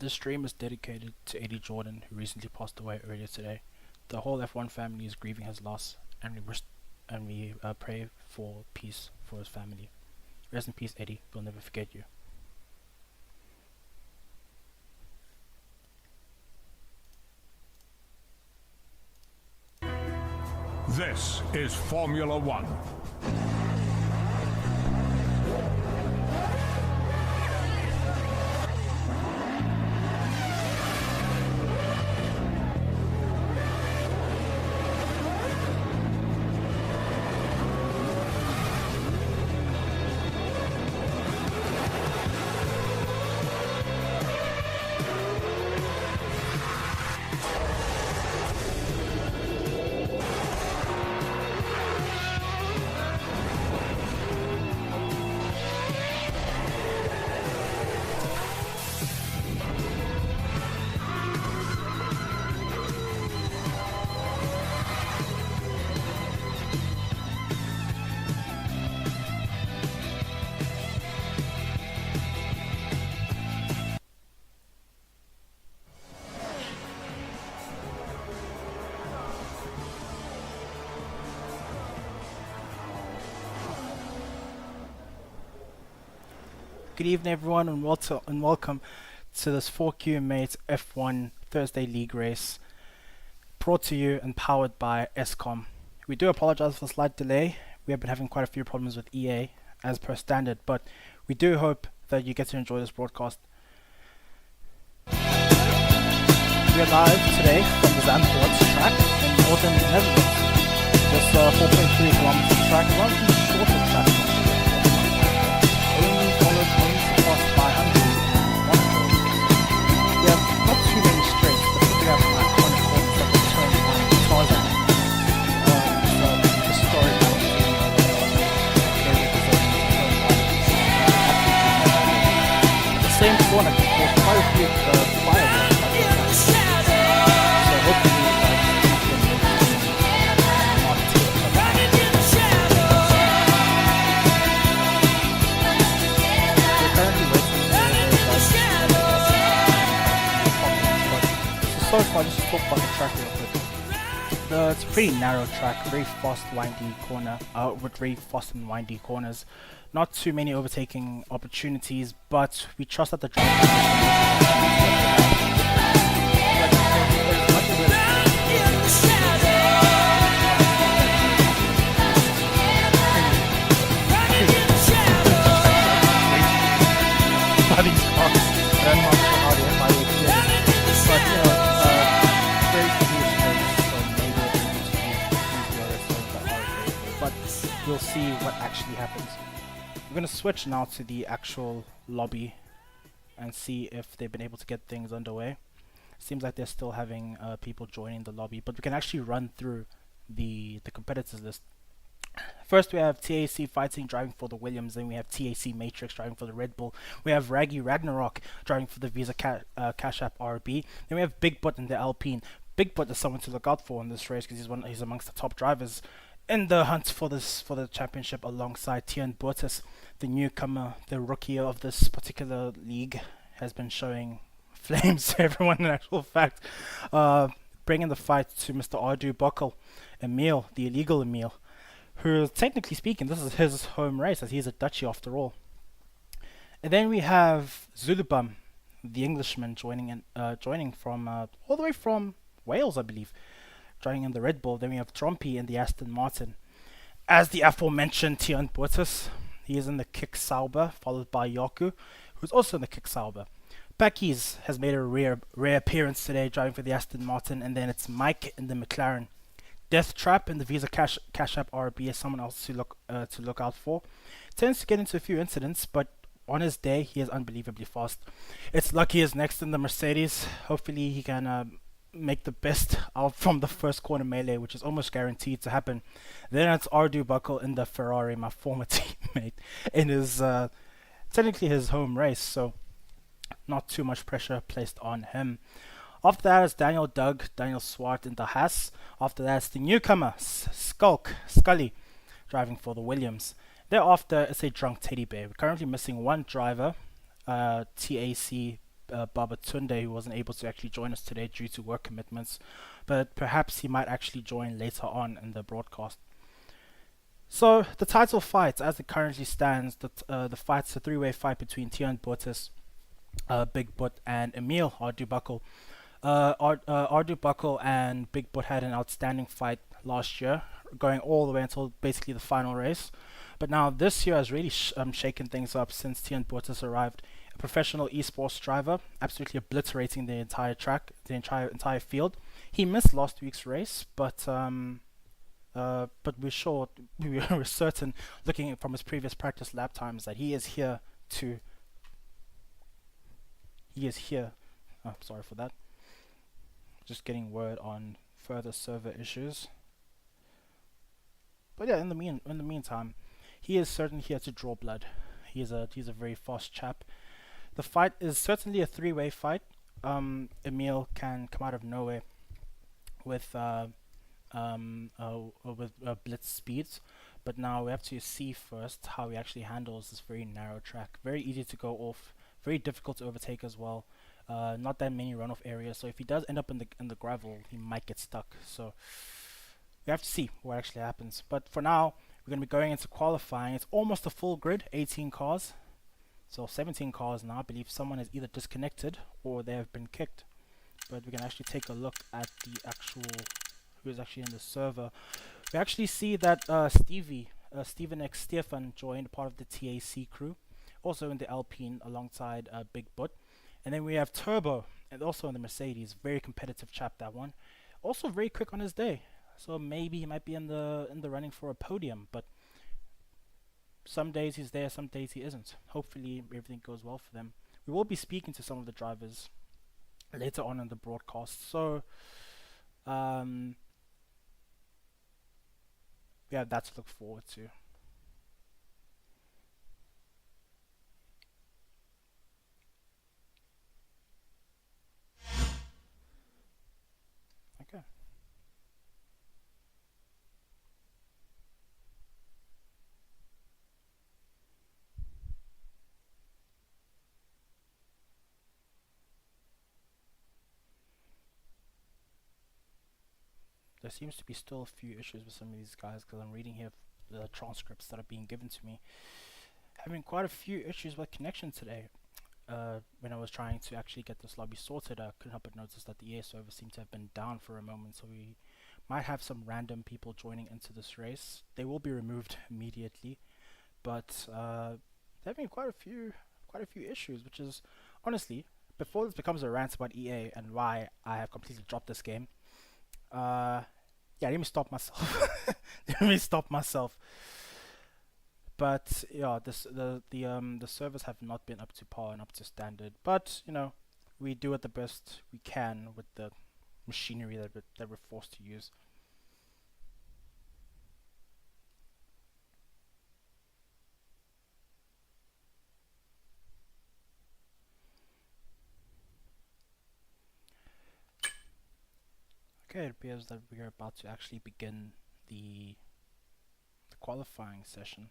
This stream is dedicated to Eddie Jordan, who recently passed away earlier today. The whole F1 family is grieving his loss, and we pray for peace for his family. Rest in peace, Eddie. We'll never forget you. This is Formula One. Good evening, everyone, and welcome to this 4Q Mates F1 Thursday League race, brought to you and powered by ESKOM. We do apologize for the slight delay. We have been having quite a few problems with EA, as per standard, but we do hope that you get to enjoy this broadcast. We are live today from the Zandvoort track in northern Netherlands. This 4.3 kilometer track is one of the shorter tracks on the crossed by Hungary and Monaco. We have not too many straights, but we have iconic corners that will turn on Tarzan. So historic the same corner can cause quite a few fireworks. So hopefully so far, just to talk about the track real quick. It's a pretty narrow track, very fast, windy corner, with very fast and windy corners. Not too many overtaking opportunities, but we trust that the driver we'll see what actually happens. We're going to switch now to the actual lobby and see if they've been able to get things underway. Seems like they're still having people joining the lobby, but we can actually run through the competitors list. First, we have TAC Fighting driving for the Williams, then we have TAC Matrix driving for the Red Bull. We have Raggy Ragnarok driving for the Visa Cash App RB. Then we have Big Butt in the Alpine. Big Butt is someone to look out for in this race because he's amongst the top drivers in the hunt for the championship, alongside Tian Bortis, the newcomer, the rookie of this particular league, has been showing flames to everyone in actual fact, bringing the fight to Mr. Ardu Bokal, Emil, the illegal Emil, who, technically speaking, this is his home race as he's a Dutchie after all. And then we have Zulubum, the Englishman, joining from all the way from Wales, I believe, driving in the Red Bull. Then we have Trompy in the Aston Martin. As the aforementioned Tian Bortis, he is in the Kick Sauber, followed by Yaku, who's also in the Kick Sauber. Packies has made a rare appearance today, driving for the Aston Martin, and then it's Mike in the McLaren. Death Trap in the Visa Cash App RB is someone else to look out for. Tends to get into a few incidents, but on his day he is unbelievably fast. It's Lucky is next in the Mercedes. Hopefully he can make the best out from the first corner melee, which is almost guaranteed to happen. Then it's Ardu Buckle in the Ferrari, my former teammate, in his technically his home race, so not too much pressure placed on him. After that is Daniel Swart in the Haas. After that is the newcomer, Scully, driving for the Williams. Thereafter, it's a drunk teddy bear. We're currently missing one driver, TAC Babatunde, who wasn't able to actually join us today due to work commitments, but perhaps he might actually join later on in the broadcast. So the title fight, as it currently stands, the fight's a three-way fight between Tian Bortis, Big Butt, and Emil Ardubuckle. Ardubuckle and Big Butt had an outstanding fight last year, going all the way until basically the final race. But now this year has really shaken things up since Tian Bortis arrived. A professional esports driver, absolutely obliterating the entire track, the entire field. He missed last week's race, but we're sure, we're certain, looking from his previous practice lap times, that he is here to. He is here. Oh, sorry for that. Just getting word on further server issues. But yeah, in the meantime, he is certainly here to draw blood. He's a very fast chap. The fight is certainly a three-way fight. Emil can come out of nowhere with blitz speeds, but now we have to see first how he actually handles this very narrow track. Very easy to go off, very difficult to overtake as well. Not that many runoff areas, so if he does end up in the gravel, he might get stuck. So we have to see what actually happens. But for now, we're going to be going into qualifying. It's almost a full grid, 18 cars. So 17 cars now. I believe someone is either disconnected or they have been kicked. But we can actually take a look at the actual, who is actually in the server. We actually see that Steven X Stefan joined, part of the TAC crew, also in the Alpine alongside Big Butt. And then we have Turbo, and also in the Mercedes. Very competitive chap, that one. Also very quick on his day, so maybe he might be in the running for a podium. But some days he's there, some days he isn't. Hopefully everything goes well for them. We will be speaking to some of the drivers later on in the broadcast, so we have that to look forward to. Okay. There seems to be still a few issues with some of these guys, because I'm reading here the transcripts that are being given to me. Having quite a few issues with connection today. When I was trying to actually get this lobby sorted, I couldn't help but notice that the EA server seemed to have been down for a moment, so we might have some random people joining into this race. They will be removed immediately, but they're having quite a few issues, which is, honestly, before this becomes a rant about EA and why I have completely dropped this game, yeah, let me stop myself. Let me stop myself. But yeah, the servers have not been up to par and up to standard. But you know, we do it the best we can with the machinery that we're forced to use. Okay, it appears that we are about to actually begin the qualifying session.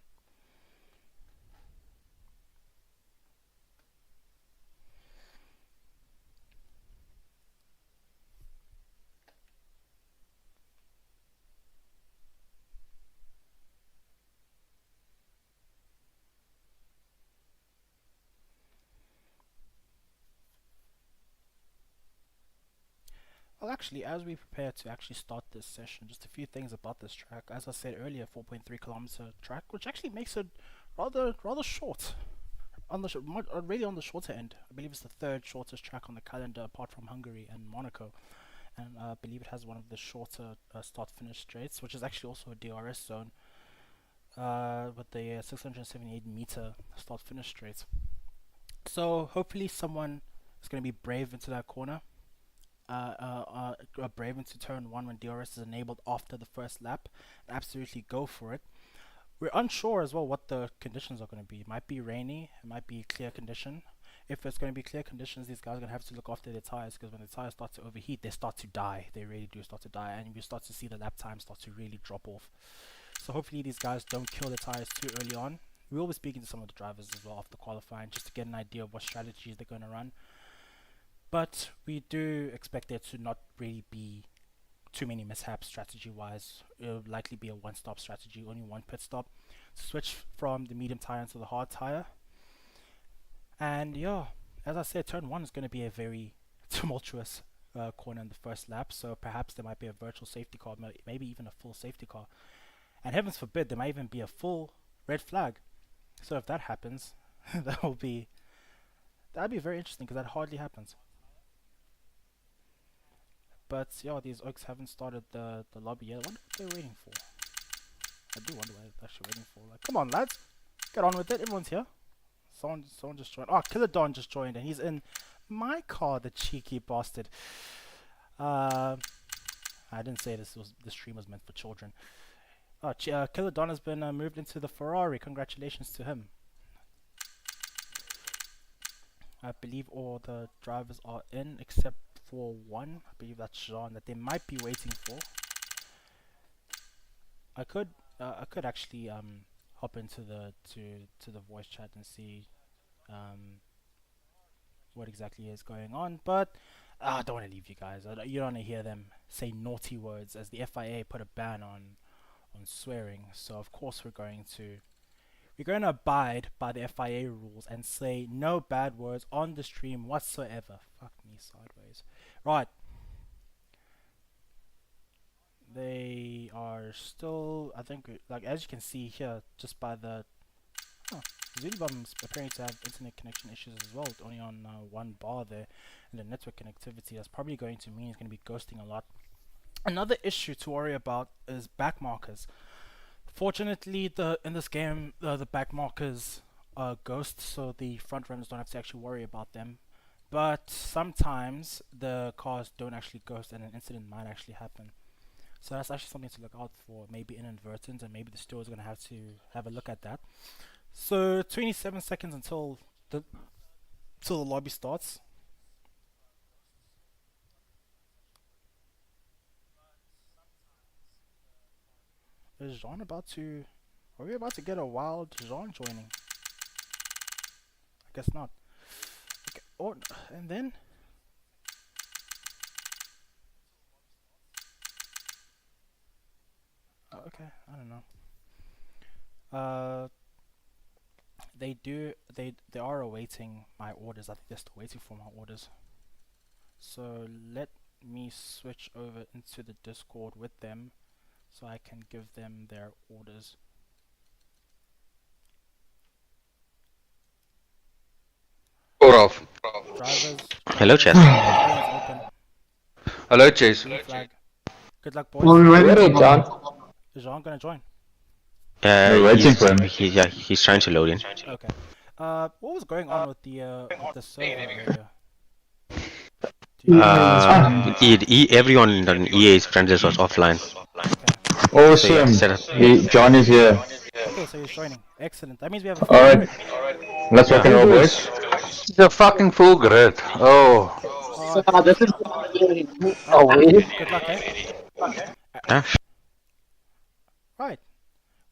Well, actually, as we prepare to actually start this session, just a few things about this track. As I said earlier, 4.3 kilometer track, which actually makes it rather short. Really on the shorter end. I believe it's the third shortest track on the calendar, apart from Hungary and Monaco. And I believe it has one of the shorter start-finish straights, which is actually also a DRS zone, with the 678 meter start-finish straight. So hopefully someone is going to be brave into that corner. Brave into turn 1 when DRS is enabled after the first lap, and absolutely go for it. We're unsure as well what the conditions are going to be. It might be rainy, it might be clear condition. If it's going to be clear conditions, these guys are going to have to look after their tires, because when the tires start to overheat, they start to die. They really do start to die, and you start to see the lap time start to really drop off. So hopefully these guys don't kill their tires too early on. We will be speaking to some of the drivers as well after qualifying, just to get an idea of what strategies they're going to run. But we do expect there to not really be too many mishaps strategy-wise. It'll likely be a one-stop strategy, only one pit stop. Switch from the medium tire into the hard tire. And yeah, as I said, turn 1 is going to be a very tumultuous corner in the first lap, so perhaps there might be a virtual safety car, maybe even a full safety car. And heavens forbid, there might even be a full red flag. So if that happens, that'd be very interesting because that hardly happens. But yeah, these Oaks haven't started the lobby yet. I wonder what they're waiting for. I do wonder what they're actually waiting for. Like, come on, lads, get on with it. Everyone's here. Someone just joined. Oh, Killer Don just joined, and he's in my car. The cheeky bastard. I didn't say this stream was meant for children. Oh, Killer Don has been moved into the Ferrari. Congratulations to him. I believe all the drivers are in except for one. I believe that's Jean that they might be waiting for. I could actually hop into the voice chat and see what exactly is going on, but I don't want to leave you guys. You don't want to hear them say naughty words, as the FIA put a ban on swearing. So of course we're going to abide by the FIA rules and say no bad words on the stream whatsoever. Fuck me sideways. Right. They are still, I think, like as you can see here, just by the Zulibum's appearing to have internet connection issues as well, only on one bar there, and the network connectivity. That's probably going to mean it's going to be ghosting a lot. Another issue to worry about is back markers. Fortunately, in this game, the back markers are ghosts, so the front runners don't have to actually worry about them. But sometimes the cars don't actually ghost, and an incident might actually happen. So that's actually something to look out for, maybe inadvertent, and maybe the store is going to have to have a look at that. So 27 seconds until the lobby starts. Is Jean about to... Are we about to get a wild Jean joining? I guess not. Okay, and then... okay, I don't know. They are awaiting my orders. I think they're still waiting for my orders. So let me switch over into the Discord with them so I can give them their orders. Off. Drivers. Hello, Chess. Hello, Chase. Good luck, boys. Where is John? Is Jean gonna join? He's trying to load in. Okay. What was going on with the server earlier? Everyone on EA's friends list was offline. Okay. Awesome. John is here. Okay, so he's joining. Excellent. That means we have a Alright. Let's rock and roll, boys. It's a fucking full grid. Oh. This is good luck, eh? Right.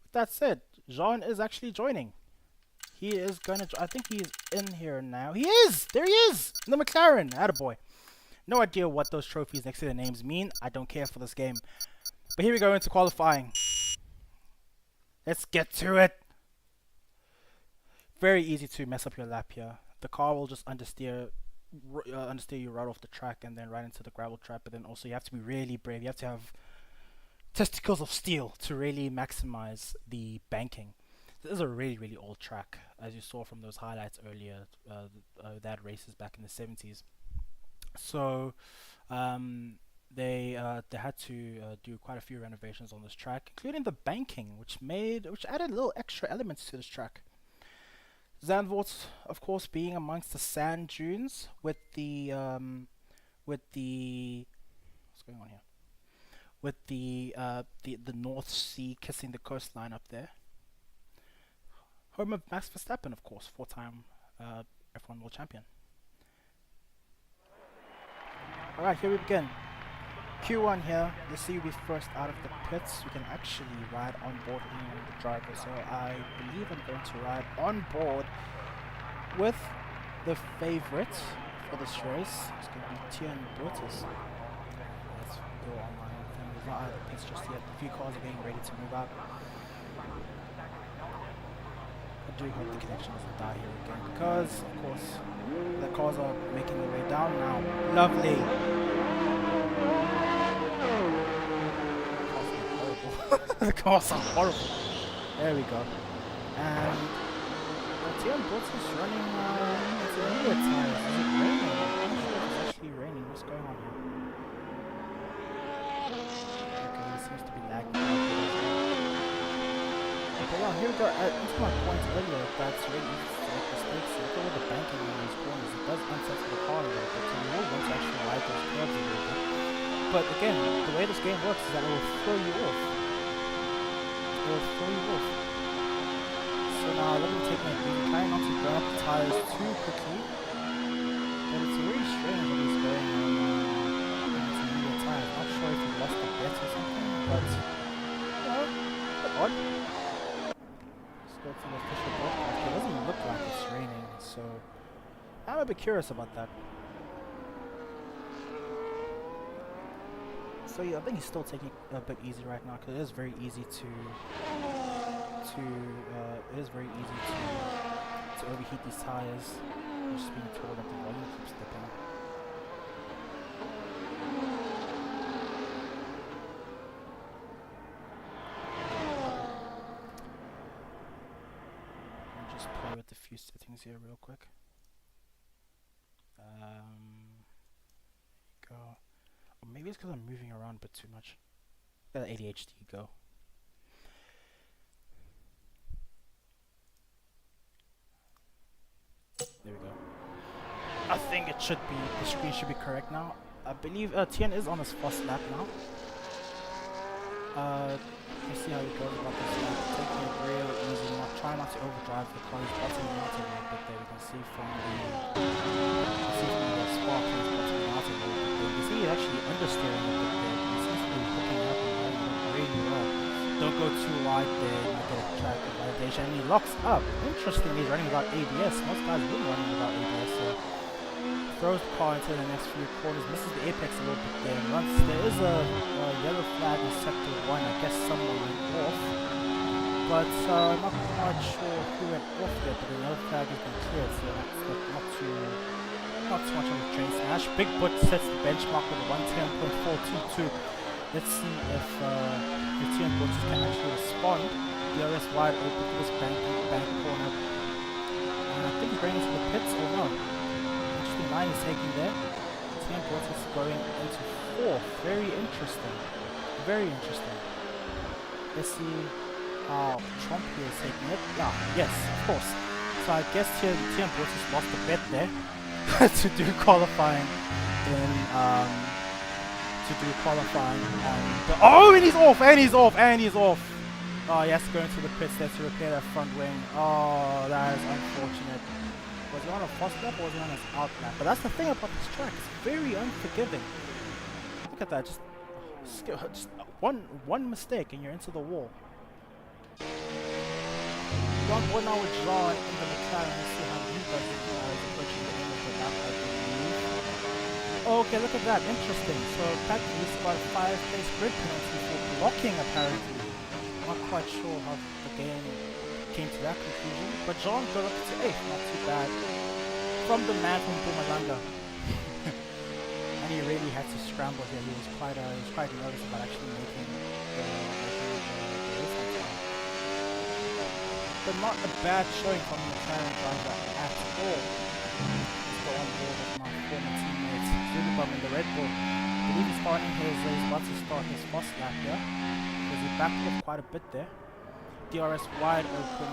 With that said, Jean is actually joining. He is going to... I think he's in here now. He is! There he is! In the McLaren. Attaboy. No idea what those trophies next to their names mean. I don't care for this game. But here we go into qualifying. Let's get to it. Very easy to mess up your lap here. The car will just understeer you right off the track and then right into the gravel trap. But then also you have to be really brave. You have to have testicles of steel to really maximize the banking. This is a really, really old track, as you saw from those highlights earlier. That races back in the 70s. So they had to do quite a few renovations on this track, including the banking, which added little extra elements to this track. Zandvoort, of course, being amongst the sand dunes with the what's going on here? With the North Sea kissing the coastline up there. Home of Max Verstappen, of course, 4-time F1 World Champion. Alright, here we begin. Q1 here. Let's see who be first out of the pits. We can actually ride on board any one of the drivers. So I believe I'm going to ride on board with the favorite for this race. It's going to be Tian Brutus. Let's go online. There's not out of the pits just yet. A few cars are getting ready to move out. I do hope the connection doesn't die here again because, of course, the cars are making their way down now. Lovely. The cars are horrible. There we go. And Tian Brutus is running into the tires. Is it raining? I'm not sure if it's actually raining. What's going on here? Okay, it seems to be lagging. But yeah, here we go. Into my point earlier, that's really easy to make mistakes. Look at all the banking in these corners. It does unsettle the car a little bit, so you will want to actually ride those curves a little bit. But again, the way this game works is that it will throw you off. It will throw you off. So now let me take my easy, trying not to burn up the tires too quickly. But it's really strange when he's going on into medium tires. Not sure if he lost a bet or something, but odd. Let's go to the official broadcast. It doesn't look like it's raining, so I'm a bit curious about that. So yeah, I think he's still taking it a bit easy right now because it is very easy to overheat these tires. I'm just being told that the volume keeps dipping. Let me just play with a few settings here real quick. Go. Or maybe it's because I'm moving around a bit too much. Let ADHD go. There we go. I think it should be, the screen should be correct now. I believe Tian is on his first lap now. Let's see how he goes about this lap. Taking it real easy, try not to overdrive the car. He's bottoming out a little bit there. You can see from the spark, he's bottoming out a little bit there. You can see he's actually understeering a bit there. He seems to be hooking up and running really well. Don't go too wide there, you might get a track of validation. And he locks up. Interestingly, he's running without ABS. Most guys will run without ABS, so throws the car into the next few corners, misses the apex a little bit there, and runs. There is a yellow flag in sector 1. I guess someone went off, but I'm not quite sure who went off there. But the yellow flag has been cleared, so that's not too much of a train smash. Big Boot sets the benchmark with a 110.422. Let's see if Tian Brutus can actually respond. DRS wide open to this bank corner. I think he's going into the pits or no. Interesting line is taking there. Tian Brutus going into 4th. Very interesting. Very interesting. Let's see how Trump here is taking it. Yeah, yes, of course. So I guess Tian Brutus lost a bet there to do qualifying in oh, and he's off. Oh, he has to go into the pits there to repair that front wing. Oh, that is unfortunate. Was he on a fast lap or was he on his out lap? But that's the thing about this track, it's very unforgiving. Look at that, just one mistake and you're into the wall. John board now with John in the McLaren. Let's see how he does it. He's approaching the end of the lap, I believe. Okay, look at that, interesting. So that is about a 5-place grid penalty for blocking apparently. Not quite sure how the game came to that conclusion, but John got up to 8th, not too bad. From the man from Bumalanga. And he really had to scramble here. He was quite nervous about actually making the race on time. But not a bad showing from the McLaren driver at all. Let's go on board with my former teammates. Zubibum in the Red Bull. I believe he's about to start his first lap here. Because he backed off quite a bit there. DRS wide open,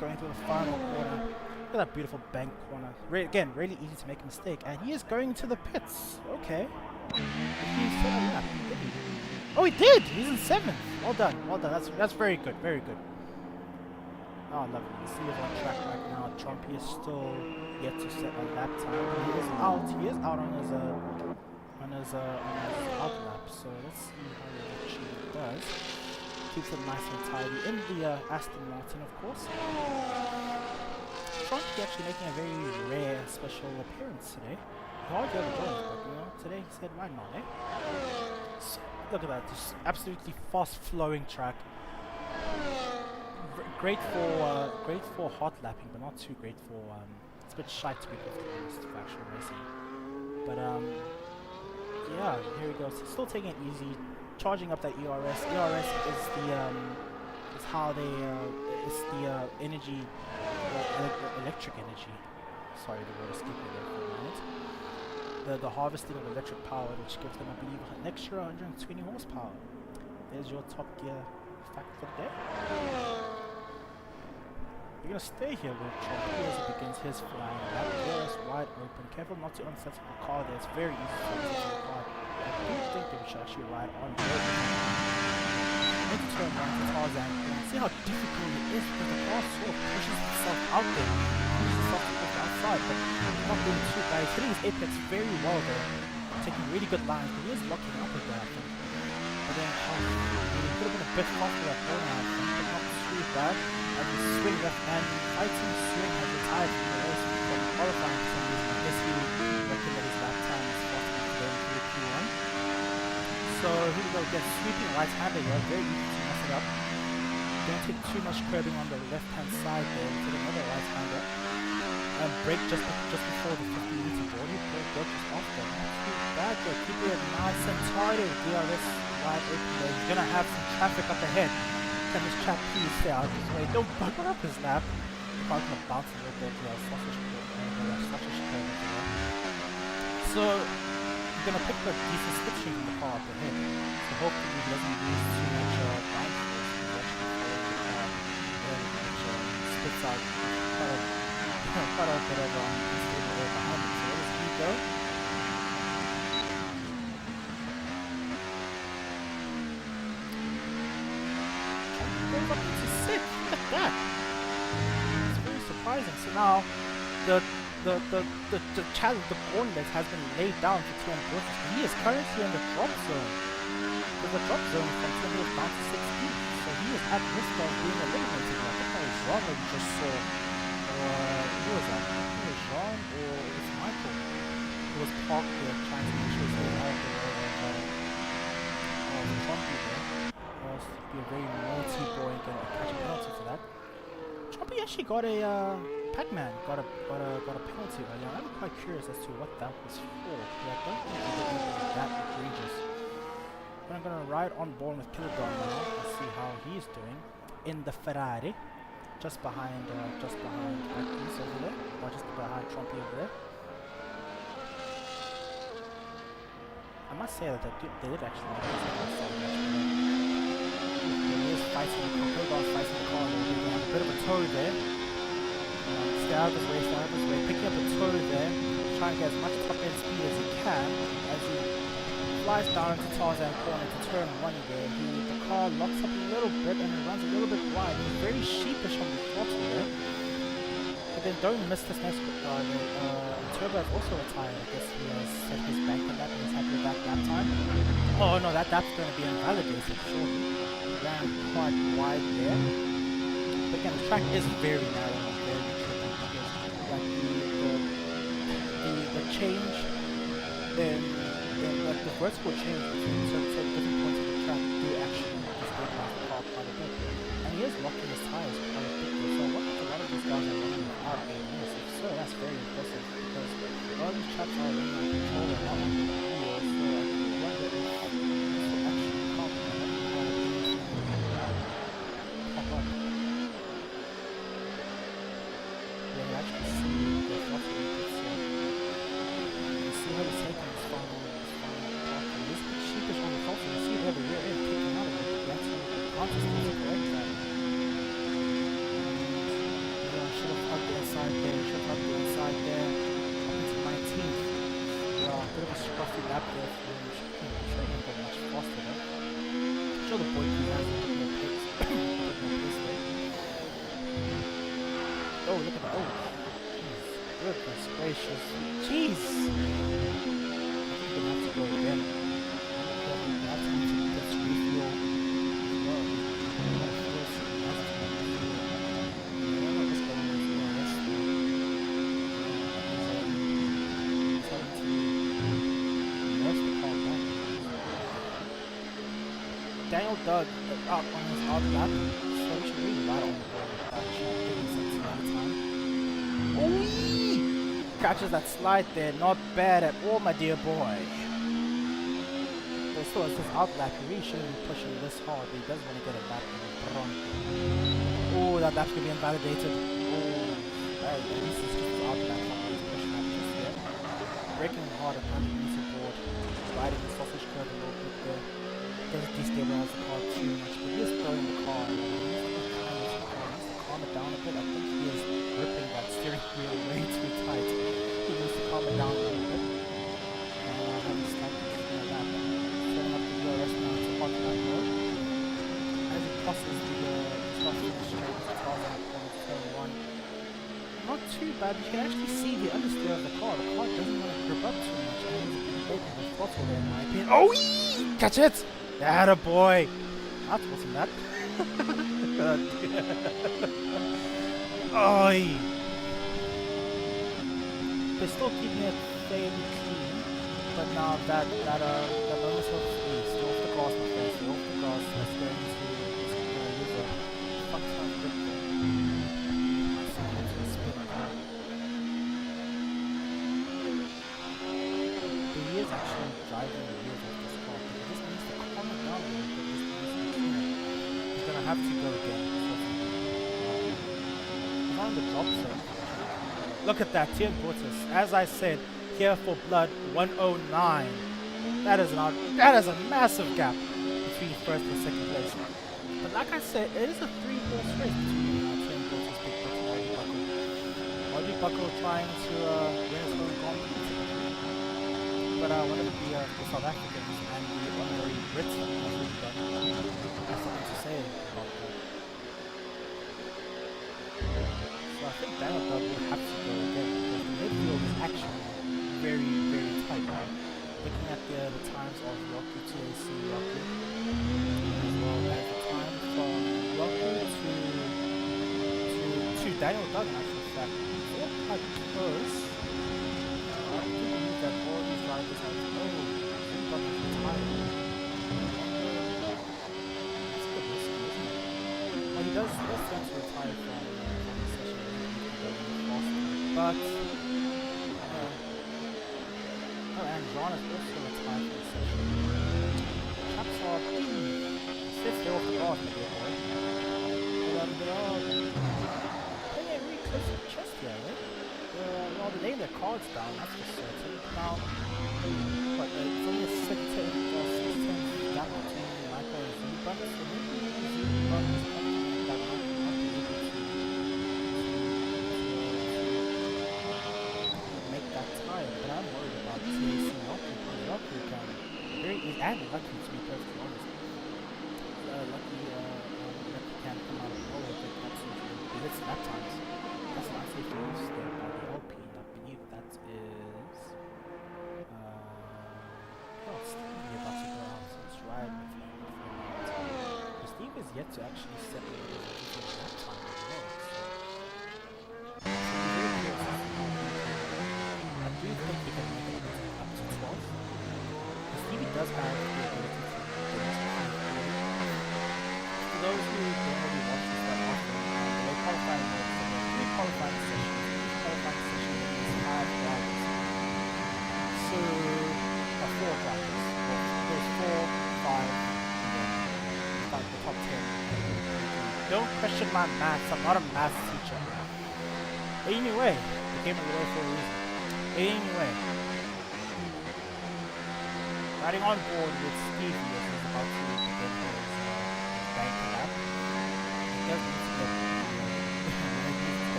going through the final corner. Look at that beautiful bank corner. Again, really easy to make a mistake. And he is going to the pits. Okay. He set a lap, did he? Oh, he did! He's in 7th. Well done, well done. That's very good, very good. Oh, lovely. You see he's on track right now. Trumpy is still yet to set a lap time. But he is out. He is out on his out lap. So let's see how he actually does. Keeps it nice and tidy in the Aston Martin, of course. Trumpy actually making a very rare special appearance today. He hardly ever joins, but you know, today he said, why not, eh? So, look at that, just absolutely fast-flowing track. Great for hot lapping, but not too great for it's a bit shy to be perfectly honest for actual racing. But yeah, here he goes. He's still taking it easy, charging up that ERS. ERS is the is how they it's the energy, electric energy. Sorry, the word escaped me there for a minute. The harvesting of electric power, which gives them, I believe, an extra 120 horsepower. There's your Top Gear fact for the day. You're gonna stay here with Trumpy as he begins his flying lap. There is wide open. Careful not to unsettle the car there. It's very easy to unsettle the car. I do think that we should actually ride on board. Into turn one to Tarzan. See how difficult it is because the car sort of pushes itself out there. Pushes itself to the outside, but not doing too bad. He's hitting his apex very well there. Taking really good lines, but he is locking up with that, I think. But then, he could have been a bit faster that corner, I think, but not too bad. And the swing left and fighting swing has retired from the race from qualifying for some reason. I guess he reckoned that his lap time is fast enough to go into Q1. So here we go again, sweeping right-hander here, very easy to mess it up. Don't take too much curbing on the left-hand side there, take another right-hander. And brake just before the 50-meter board, you brake just off there. Not too bad there, keep it nice and tidy with DRS wide open there. He's gonna have some traffic up ahead. Can this chap please stay out of his way? Don't bugger up his lap. The car's gonna bounce a little bit to a sausage curve there. So you're gonna pick up decent slipstream from the car up ahead. So hopefully he doesn't lose too much downforce. He's actually following the car which spits out quite a bit of unstable air behind him. So where does he go? Up into 6th. Look at that. It's very surprising. So now the challenge, the gauntlet has been laid down for Tom Brooks. He is currently in the drop zone. There's a drop zone from 20th down to 16th. So he is at risk of being eliminated. I think that was Jean that we just saw. Who was that? I think it was Jean or it was Michael who was parked there trying to make sure he was out of the way of Trumpy there. Be a very naughty boy and catch a penalty for that. Trumpy actually got a Pac-Man got a penalty earlier. I'm quite curious as to what that was for. I don't think it was that egregious. But I'm gonna ride on board with Pilodon now and see how he's doing in the Ferrari, just behind Beckys over there, or just behind Trumpy over there. I must say that they did actually make this fighting the car, fighting the car, they have a bit of a toe there. Stay out of his way, picking up a toe there, trying to get as much top end speed as he can as he flies down into Tarzan corner to turn 1 there. The car locks up a little bit and it runs a little bit wide. He's very sheepish on the throttle there. But then don't miss this next Turbo has also retired. I guess he has set his bank on that and he's happy with that lap time. Oh no, that lap's going to be invalidated, surely. Ran quite wide there. But again, the track is very narrow and very tricky because like the change like the vertical change between certain different points of the track do actually destabilize the car quite a bit. And he is locking his tires quite a bit there. So I wonder if a lot of these guys are running without ABS. If so, that's very impressive because a lot of these chaps are running on control and not on the wheels. So I do wonder if this will actually come pop up. Yeah, you actually see the throttle inputs here. You see how he's taking his final part. He's a bit sheepish on the throttle. You see there the rear end kicking out of it. That's consistently the correct side. Should have hugged the inside there, up into 19th. Yeah, a bit of a scruffy lap there for him. Sure he can go much faster there. Sure the boy has a bit more pace. There. Oh, look at that. Oh, jeez. Goodness gracious. Jeez! I think we're gonna have to go again. We have to need to get refuel as well. Daniel Doug out on his out lap, so we should really ride on the ball with that shot, giving some time. Ooh! Catches that slide there, not bad at all, my dear boy. But still, it's his out lap. He really shouldn't be pushing this hard, but he does want to get a lap in the front. Oh, that lap's gonna be invalidated. Oh, at least it's just his out lap. He's pushing up just yet. Breaking hard and underneath the board, riding the sausage curve a little bit there. Doesn't destabilize the car too much, but he is throwing the car. He needs to calm it down a bit. I think he is gripping that steering wheel way too tight. He needs to calm it down a little bit. Have a slight like that. Setting up the DRS now to hot lap mode. As he crosses the straight to Tarzan at corner turn 1. Not too bad. You can actually see the understeer of the car. The car doesn't want to grip up too much. And he's breaking the throttle there in my opinion. Oh, catch it! Atta boy! That wasn't that. Oi! They're still keeping it fairly clean, but now that bonus of speed, still off the grass, my friends, still off the grass, that's going to use a fuck ton of grip there. But he is actually driving the wheels of this car, but he just needs to calm it down a little bit, just needs to clean it. He's gonna have to go again. He's on the drop zone. Look at that, Tian Portis. As I said, here for blood 109. That is a massive gap between first and second place. But like I said, it is a 3-horse race between Tian Portis, Big Bit, and Audi Buckle. Audi Buckle trying to win his own competition. But one of the South Africans and the honorary Brits have really done something to say about that. So I think Daniel Doug will have to go again because the midfield is actually very, very tight. Looking at the times of Rocky to AC Rocky, as well as the time from Rocky to Daniel Doug, in actual fact. It's all quite close. I do believe that all these drivers have Doug is retired. That's a bit risky, isn't it? Well, he does tend to retire from the session. But and John is also retired from the session. Chaps are sits there off the grass, my dear boy. But they are playing it really close to the chest here, right? Well, they're laying their cards down, that's for certain. Now, what, it's only a 6-10 gap between Michael and Zubak, so maybe Zubak is something that might not be able to time, but I'm worried about TAC Lucky because Lucky can very easy and Lucky to be perfectly honest. Lucky can come out of nowhere with absolutely blitz lap times. That's an unsafe use there by the Alpine. I believe that is well, Steve about to go out, so it's right with him. Steve is yet to actually set the lap time as well. I do think he can make it up to 12. Stevie does have the ability to do this. For those who don't really watch this that often, they qualify in the 3 qualifying sessions. Each qualifying session is 5 drivers. So, 4 drivers. Well, there's 4, 5, and then like the top 10. Don't question my maths, I'm not a maths teacher. Anyway, the game is away for a reason. Anyway, riding on board with Stevie as he's about to begin his bank lap. He does need to get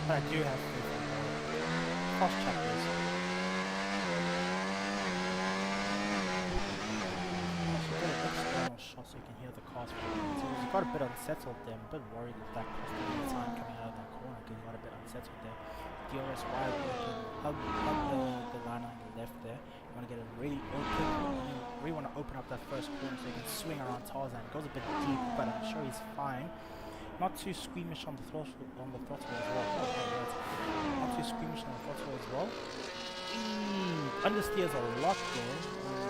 but I do have faith in cross chapters. Actually get an external shot so you can hear the cars from the so he got a bit unsettled there. I'm a bit worried if that cost him any time coming out of that corner because he got a bit unsettled there. DRS wide open, hug the line on the left there. You want to get it really open. You really want to open up that first corner so you can swing around Tarzan. It goes a bit deep, but I'm sure he's fine. Not too squeamish on the throttle as well. Not too squeamish on the throttle as well. Understeers a lot there.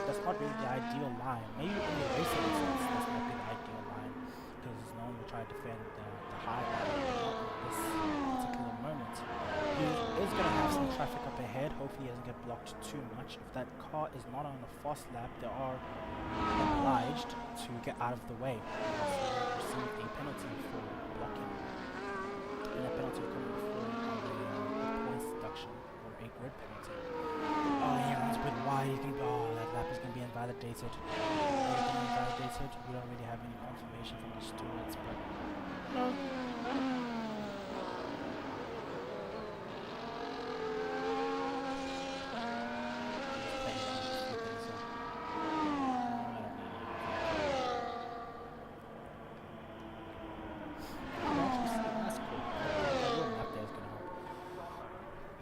That's not really the ideal line. Maybe in the racing sense, this might be the ideal line because no one will try to defend the high line, but not in this particular moment. He is going to have some traffic up ahead. Hopefully, he doesn't get blocked too much. If that car is not on a fast lap, they are obliged to get out of the way. So they receive a penalty for blocking, and a penalty coming for a points deduction or a grid penalty. Oh, he runs a bit wide. He's gonna be, oh, that lap is going to be invalidated. We don't really have any confirmation from the stewards, but no.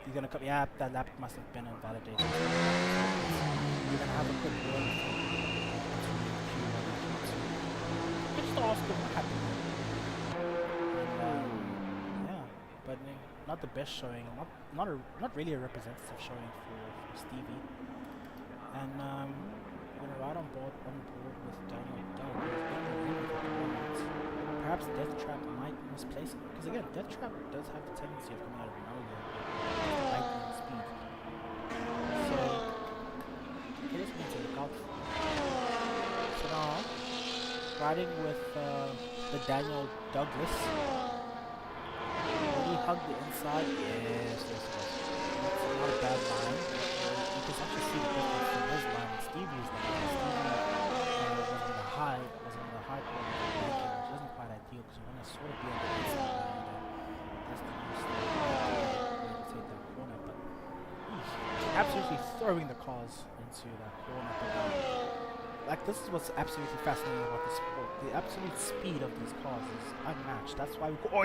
He's gonna come. Yeah, that lap must have been invalidated. We're gonna have a quick word with him. Just to ask him what happened. And, yeah, but not the best showing. Not really a representative showing for Stevie. And we're gonna ride on board with Daniel Doug. Perhaps Death Trap might misplace him because again, Death Trap does have the tendency of coming out of nowhere. Lightning speed. So it is something to look out for. So now, riding with the Daniel Douglas. Will he hug the inside? Yes. That's not a bad line. You can actually see the difference from his line and Stevie's line. Stevie was on the high corner of the backing, which isn't quite ideal because you want to sort of be on the inside line there. That's the most take that corner, but absolutely throwing the cars into that corner. But, like, this is what's absolutely fascinating about the sport. The absolute speed of these cars is unmatched. That's why we call.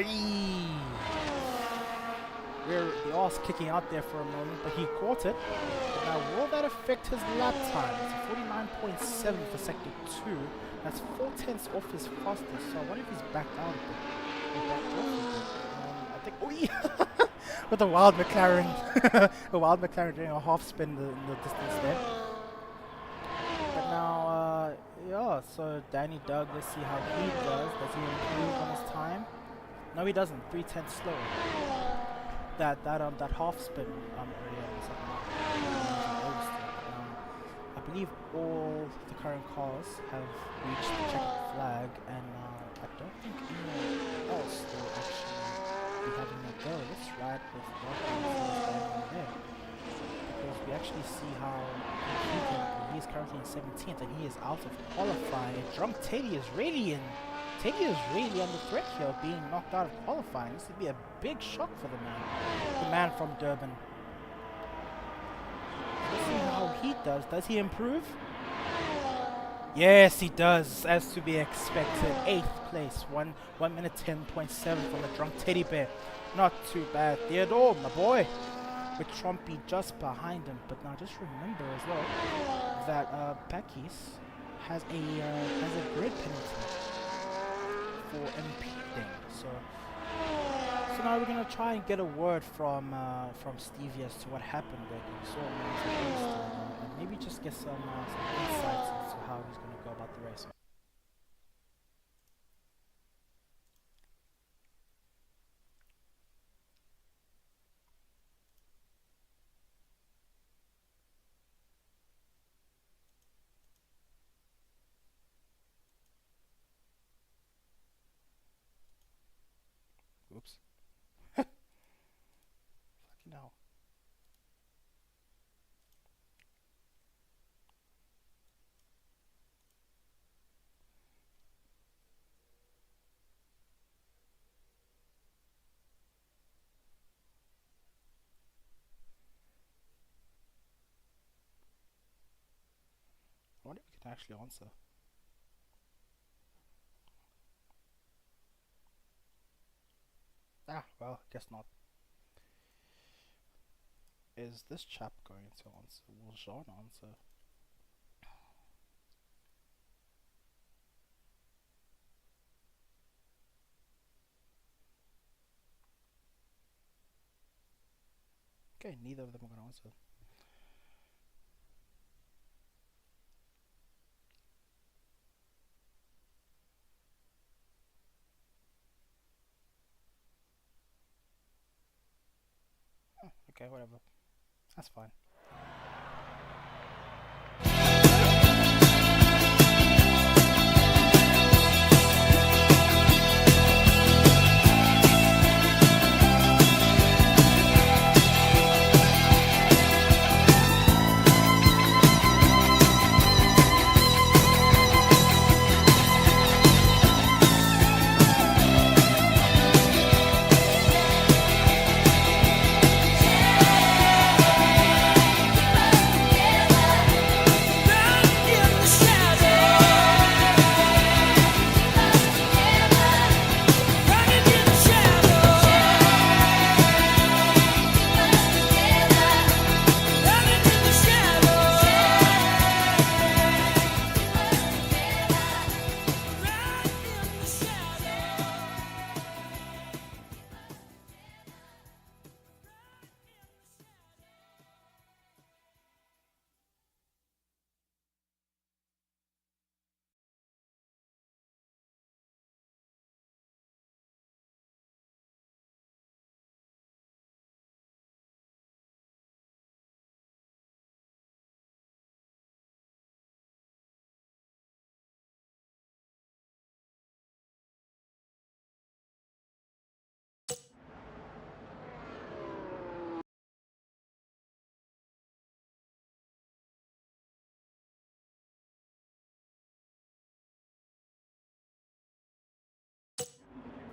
We're the arse kicking out there for a moment, but he caught it. But now, will that affect his lap time? It's a 49.7 for sector 2. That's 4/10 off his fastest. So I wonder if he's backed out a bit. I think. With a wild McLaren, doing a half spin in the distance there. But now, yeah. So Danny Doug, let's see how he does. Does he improve on his time? No, he doesn't. 3/10 slower. That half spin earlier in the second half. I believe all the current cars have reached the checkered flag, and I don't think anyone else will actually be having a go. Let's ride with Walker there, because we actually see how he's currently in 17th, and he is out of qualifying. Drunk Teddy is really under threat here of being knocked out of qualifying. This would be a big shock for the man from Durban. Let's see how he does. Does he improve? Yes, he does, as to be expected. 8th place, 1 minute 10.7 from the Drunk Teddy Bear. Not too bad. Theodore, my boy, with Trumpy just behind him. But now just remember as well that Bakis has a grid penalty for impeding. So now we're gonna try and get a word from Stevie as to what happened there. We saw him and maybe just get some insights into how he's gonna go about the race. Oops. Fucking hell. I wonder if we can actually answer. Ah, well, guess not. Is this chap going to answer? Will Jean answer? Okay, neither of them are going to answer. Okay, whatever. That's fine.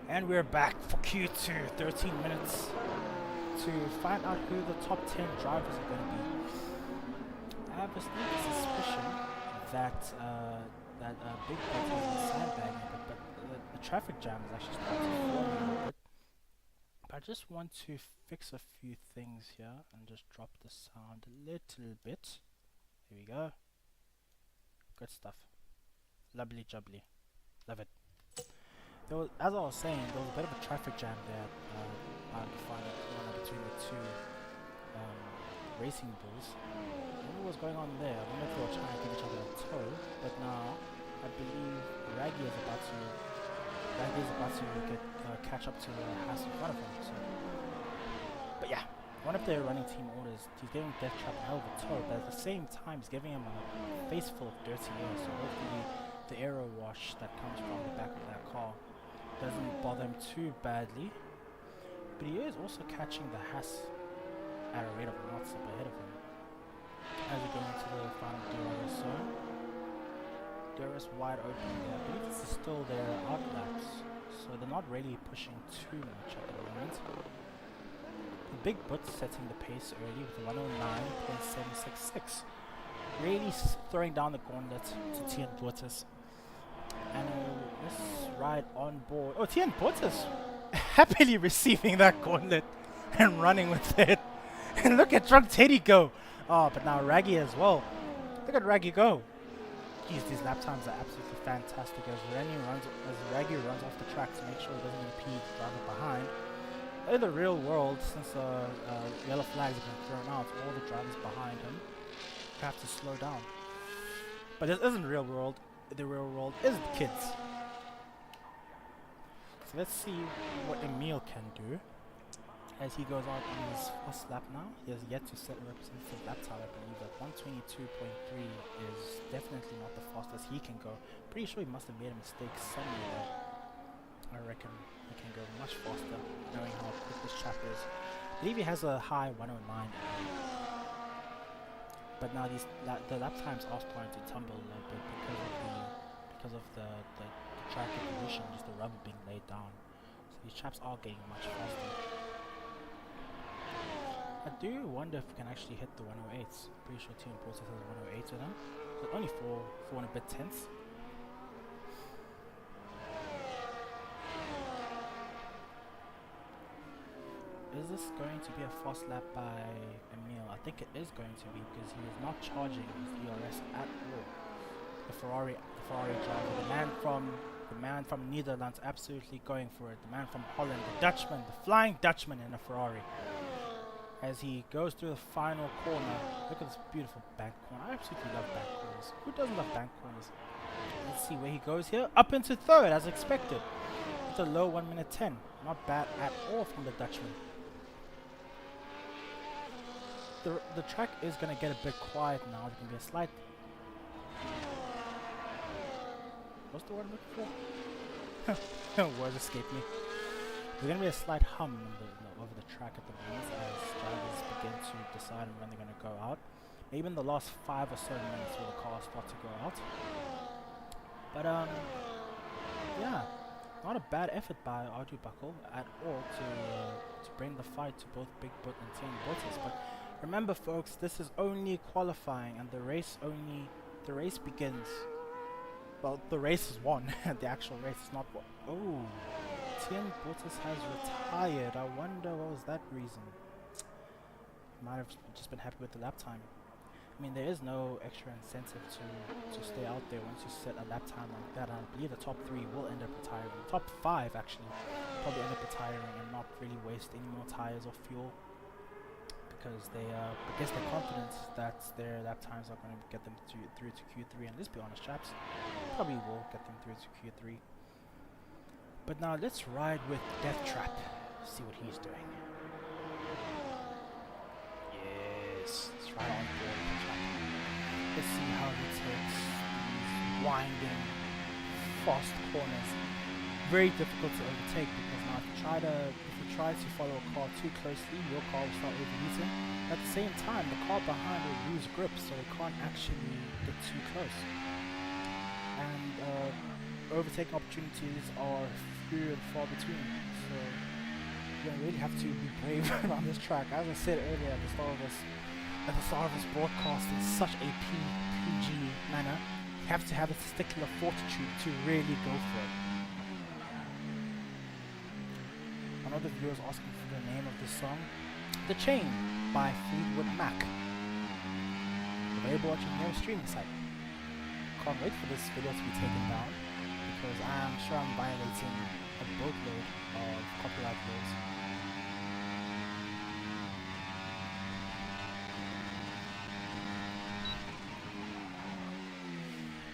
And we're back for Q2, 13 minutes to find out who the top 10 drivers are going to be. I have a sneaky suspicion that Big Button is sandbagging, but the traffic jam is actually starting to form a little bit. But I just want to fix a few things here and just drop the sound a little bit. Here we go. Good stuff. Lovely jubbly. Love it. As I was saying, there was a bit of a traffic jam there out of the final corner between the two racing bulls. I don't know what's going on there. I wonder if they were trying to give each other a tow, but now I believe Raggy is about to catch up to the house in front of him. So. But yeah, one of their running team orders, he's giving Death Trap a hell of a tow, but at the same time he's giving him a face full of dirty air, so hopefully the aero wash that comes from the back of that car doesn't bother him too badly, but he is also catching the Haas at a rate of knots up ahead of him. As we go into the final DRS zone, DRS wide open there. I believe this is still their outlaps, so they're not really pushing too much at the moment. The Big Butts setting the pace early with a 109.766, really throwing down the gauntlet to Tien Portis. And let's ride on board. Oh, Tien Portis happily receiving that gauntlet and running with it. And look at Drunk Teddy go. Oh, but now Raggy as well. Look at Raggy go. Jeez, these lap times are absolutely fantastic as Raggy runs off the track to make sure he doesn't impede the driver behind. In the real world, since yellow flags have been thrown out, all the drivers behind him have to slow down. But this isn't real world. The real world is the kids. So let's see what Emil can do as he goes out on his first lap now. He has yet to set a representative lap time. I believe that 122.3 is definitely not the fastest he can go. Pretty sure he must have made a mistake somewhere. I reckon he can go much faster, knowing how quick this chap is. I believe he has a high 109. But now the lap times are starting to tumble a little bit because of the track evolution, just the rubber being laid down. So these chaps are getting much faster. I do wonder if we can actually hit the 108s. Pretty sure Team Portis has a 108 in him. So only four and a bit tenths. Is this going to be a fast lap by Emil? I think it is going to be because he is not charging his DRS at all. The Ferrari driver, the man from Netherlands, absolutely going for it. The man from Holland, the Dutchman, the Flying Dutchman in a Ferrari. As he goes through the final corner, look at this beautiful bank corner. I absolutely love bank corners. Who doesn't love bank corners? Let's see where he goes here. Up into third, as expected. With a low 1 minute 10. Not bad at all from the Dutchman. the track is gonna get a bit quiet now. There's gonna be a slight. What's the word I'm looking for? Words escape me. There's gonna be a slight hum over the track at the moment as drivers begin to decide on when they're gonna go out. Maybe in the last 5 or so minutes will the cars start to go out. But yeah, not a bad effort by Ardu Buckle at all to bring the fight to both Big Boot and Team Bottas. But remember, folks, this is only qualifying, and the race begins. Well, the race is won. The actual race is not won. Oh, Team Bottas has retired. I wonder what was that reason. Might have just been happy with the lap time. I mean, there is no extra incentive to stay out there once you set a lap time like that. I believe the top 3 will end up retiring. Top 5 actually probably end up retiring and not really waste any more tires or fuel, because they I guess they're confident that their lap times are going to get them through to Q3. And let's be honest, chaps, probably will get them through to Q3. But now let's ride with Death Trap. See what he's doing. Yes, let's ride on board with Death Trap. Let's see how he takes these winding, fast corners. Very difficult to overtake, because now if you try to follow a car too closely, your car will start overheating. At the same time, the car behind will lose grip, so it can't actually get too close. And overtaking opportunities are few and far between. So you really have to be brave on this track. As I said earlier at the start of this broadcast, in such a PG manner, you have to have a testicular fortitude to really go for it. Another viewer is asking for the name of this song, The Chain by Fleetwood Mac. Available at your nearest streaming site. Can't wait for this video to be taken down, because I'm sure I'm violating a boatload of copyright laws.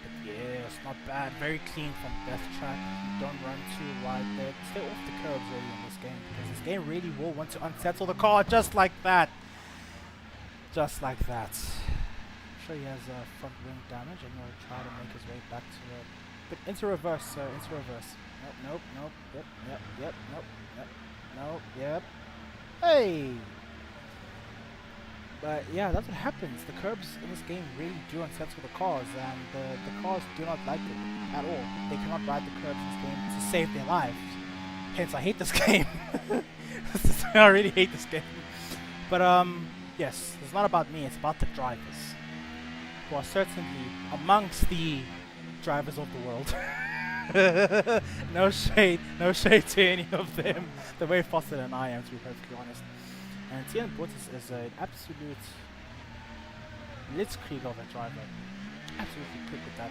But yeah, it's not bad. Very clean from Death Trap. Don't run too wide there. Stay off the curbs really in this game, because this game really will want to unsettle the car just like that. Just like that. I'm sure he has front wing damage, and he'll try to make his way back to the... But into reverse, sir, into reverse. Nope, yep, nope, yep. Hey! But yeah, that's what happens. The curbs in this game really do unsettle the cars, and the cars do not like it at all. They cannot ride the curbs in this game to save their lives. Hence, I hate this game. I really hate this game. But yes, it's not about me, it's about the drivers, who are certainly amongst the drivers of the world. no shade to any of them. They're way faster than I am, to be perfectly honest. And Team Bottas is an absolute blitzkrieg of a driver. Absolutely quick with that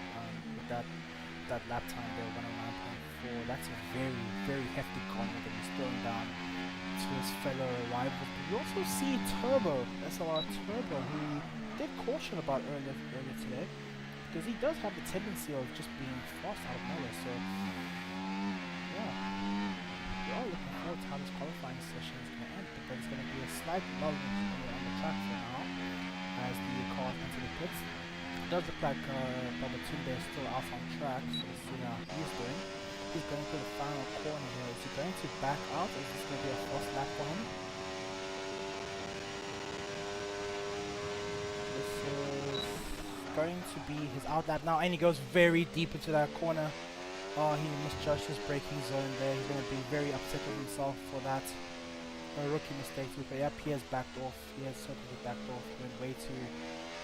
lap time there, 109.4. That's a very, very hefty corner that he's throwing down to his fellow rival. You also see Turbo, SLR Turbo, who did caution about earlier today, because he does have the tendency of just being fast out of nowhere. So yeah, we are looking forward to how this qualifying session is going to end, but there's going to be a slight lull on the track for now as the cars enter the pits. It does look like Baba Tunde is still out on track, so let's see how he's doing. He's going to the final corner here. Is he going to back out, or is this going to be a first lap for him? This is going to be his out lap now, and he goes very deep into that corner. Oh, he misjudged his braking zone there. He's going to be very upset with himself for that. A rookie mistake. But yep, he has backed off. He has certainly backed off. He went way too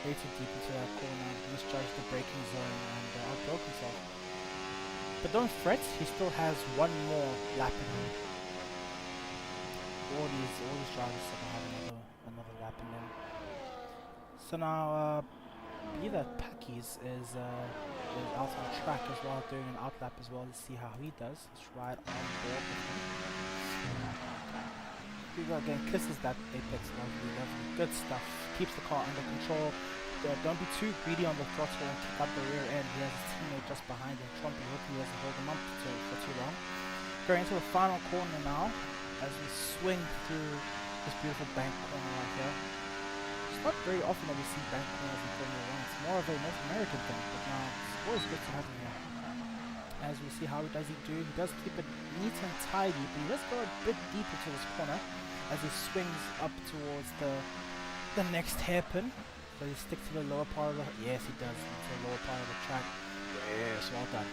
deep into that corner. Misjudged the braking zone and outbroke himself. But don't fret, he still has one more lap in him. All these drivers still have another lap in them. So now, I believe that Packies is out on track as well, doing an out lap as well. Let's see how he does. Let's ride on board with him. Here we go again, kisses that apex, lovely. Good stuff. Keeps the car under control. Don't be too greedy on the throttle and kick up the rear end. He has his teammate just behind him, trumping. Hopefully he doesn't hold him up for too long. Going into the final corner now, as we swing through this beautiful bank corner right here. not very often that we see bank corners in Formula 1. It's more of a North American thing, but now it's always good to have him here. As we see, how does he do? He does keep it neat and tidy, but he does go a bit deep into this corner as he swings up towards the next hairpin. Does he stick to the lower part of the... Yes, he does. To the lower part of the track. Yes, well done.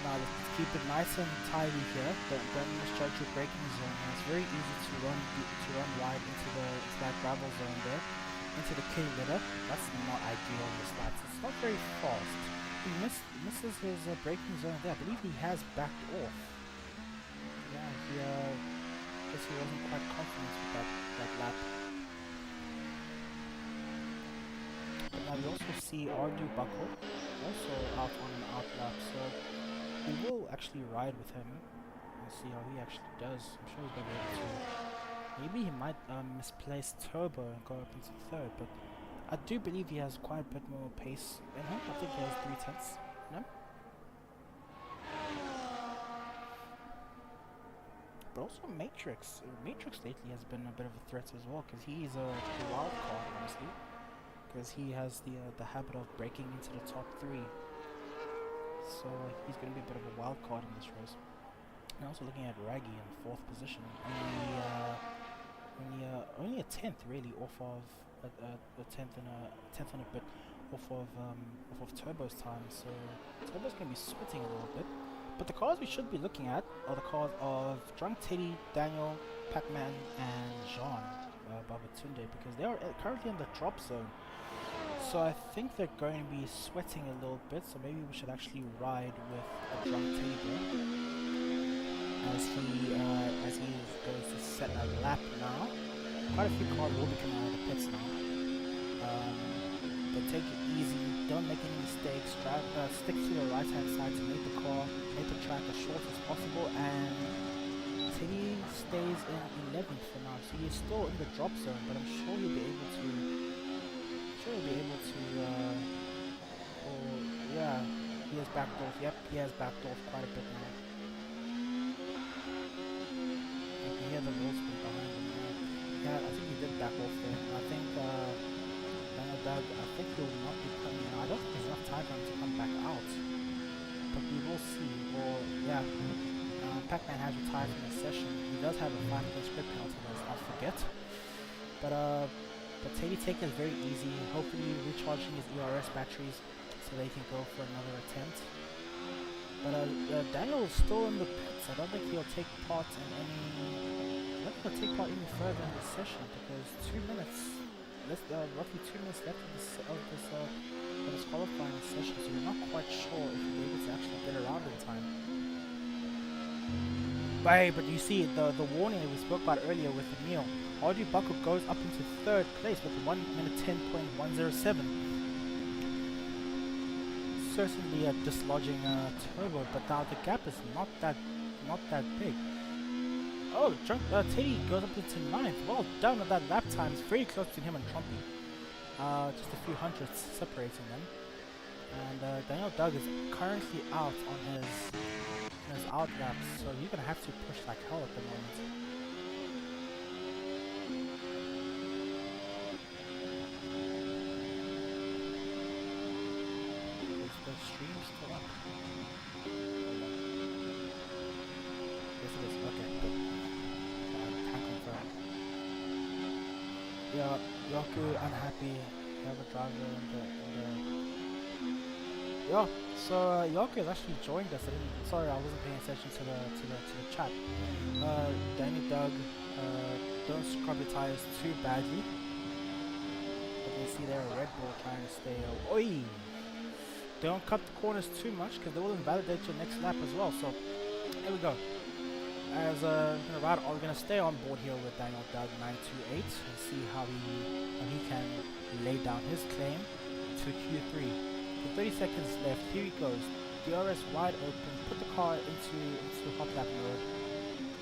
Now let's keep it nice and tidy here. Don't misjudge your braking zone. Now, it's very easy to run wide into that gravel zone there, into the K litter. That's not ideal on the slides. It's not very fast. He misses his braking zone there. I believe he has backed off. Yeah, guess he wasn't quite confident with that lap. But now we also see Ardu Buckle also out on an out lap, so we will actually ride with him and see how he actually does. I'm sure he's going to be able to. Maybe he might misplace Turbo and go up into third, but I do believe he has quite a bit more pace in him. I think he has 3/10. No? But also Matrix. Matrix lately has been a bit of a threat as well, because he's a wild card, honestly. Because he has the habit of breaking into the top 3. So he's going to be a bit of a wild card in this race. And also looking at Raggy in 4th position. Only a 10th really off of a 10th and a bit off of Turbo's time. So Turbo's going to be sweating a little bit. But the cars we should be looking at are the cars of Drunk Teddy, Daniel, Pac-Man, and Jean Babatunde, because they are currently in the drop zone. So I think they're going to be sweating a little bit, so maybe we should actually ride with a Drunk Teddy as he goes to set a lap now. Quite a few cars will be coming out of the pits now. But take it easy, don't make any mistakes, stick to the right hand side to make the track as short as possible, and Teddy stays in 11th for now, so he's still in the drop zone, but I'm sure he'll be able to yeah, he has backed off. Yep, he has backed off quite a bit now. You can hear the wheels behind him. Yeah, I think he did back off there. I think he'll not be coming out. I don't think there's enough time for him to come back out. But we will see. Or yeah, Pac-Man has retired from the session. He does have a 5-minute script penalty, let's not forget. But Teddy taking it very easy, hopefully recharging his ERS batteries so they can go for another attempt. But Daniel is still in the pits. I don't think he'll take part in any further in the session, because 2 minutes, roughly 2 minutes left of this qualifying session, so we're not quite sure if he'll be able to actually get around in time. But you see the warning that we spoke about earlier with Emil. Audrey Buckle goes up into 3rd place with 1:10.107. Certainly dislodging Turbo, but now the gap is not that big. Oh, Teddy goes up into 9th. Well done with that lap time. It's very close to him and Trumpy. Just a few hundredths separating them. And Daniel Doug is currently out on his out laps, so you're gonna have to push like hell at the moment. Is the stream still up? Hold on. Yes it is, okay, good. Can't confirm. Yeah, Yoku unhappy. We have a driver in the yeah, so Yoku has actually joined us. Sorry, I wasn't paying attention to the chat. Danny Doug, don't scrub your tires too badly. But you see there a Red Bull trying to stay. Oi! Don't cut the corners too much, because they will invalidate your next lap as well. So here we go. As we're gonna stay on board here with Daniel Doug 928 and see how he can lay down his claim to Q3. 30 seconds left, here he goes. DRS wide open, put the car into hot lap mode.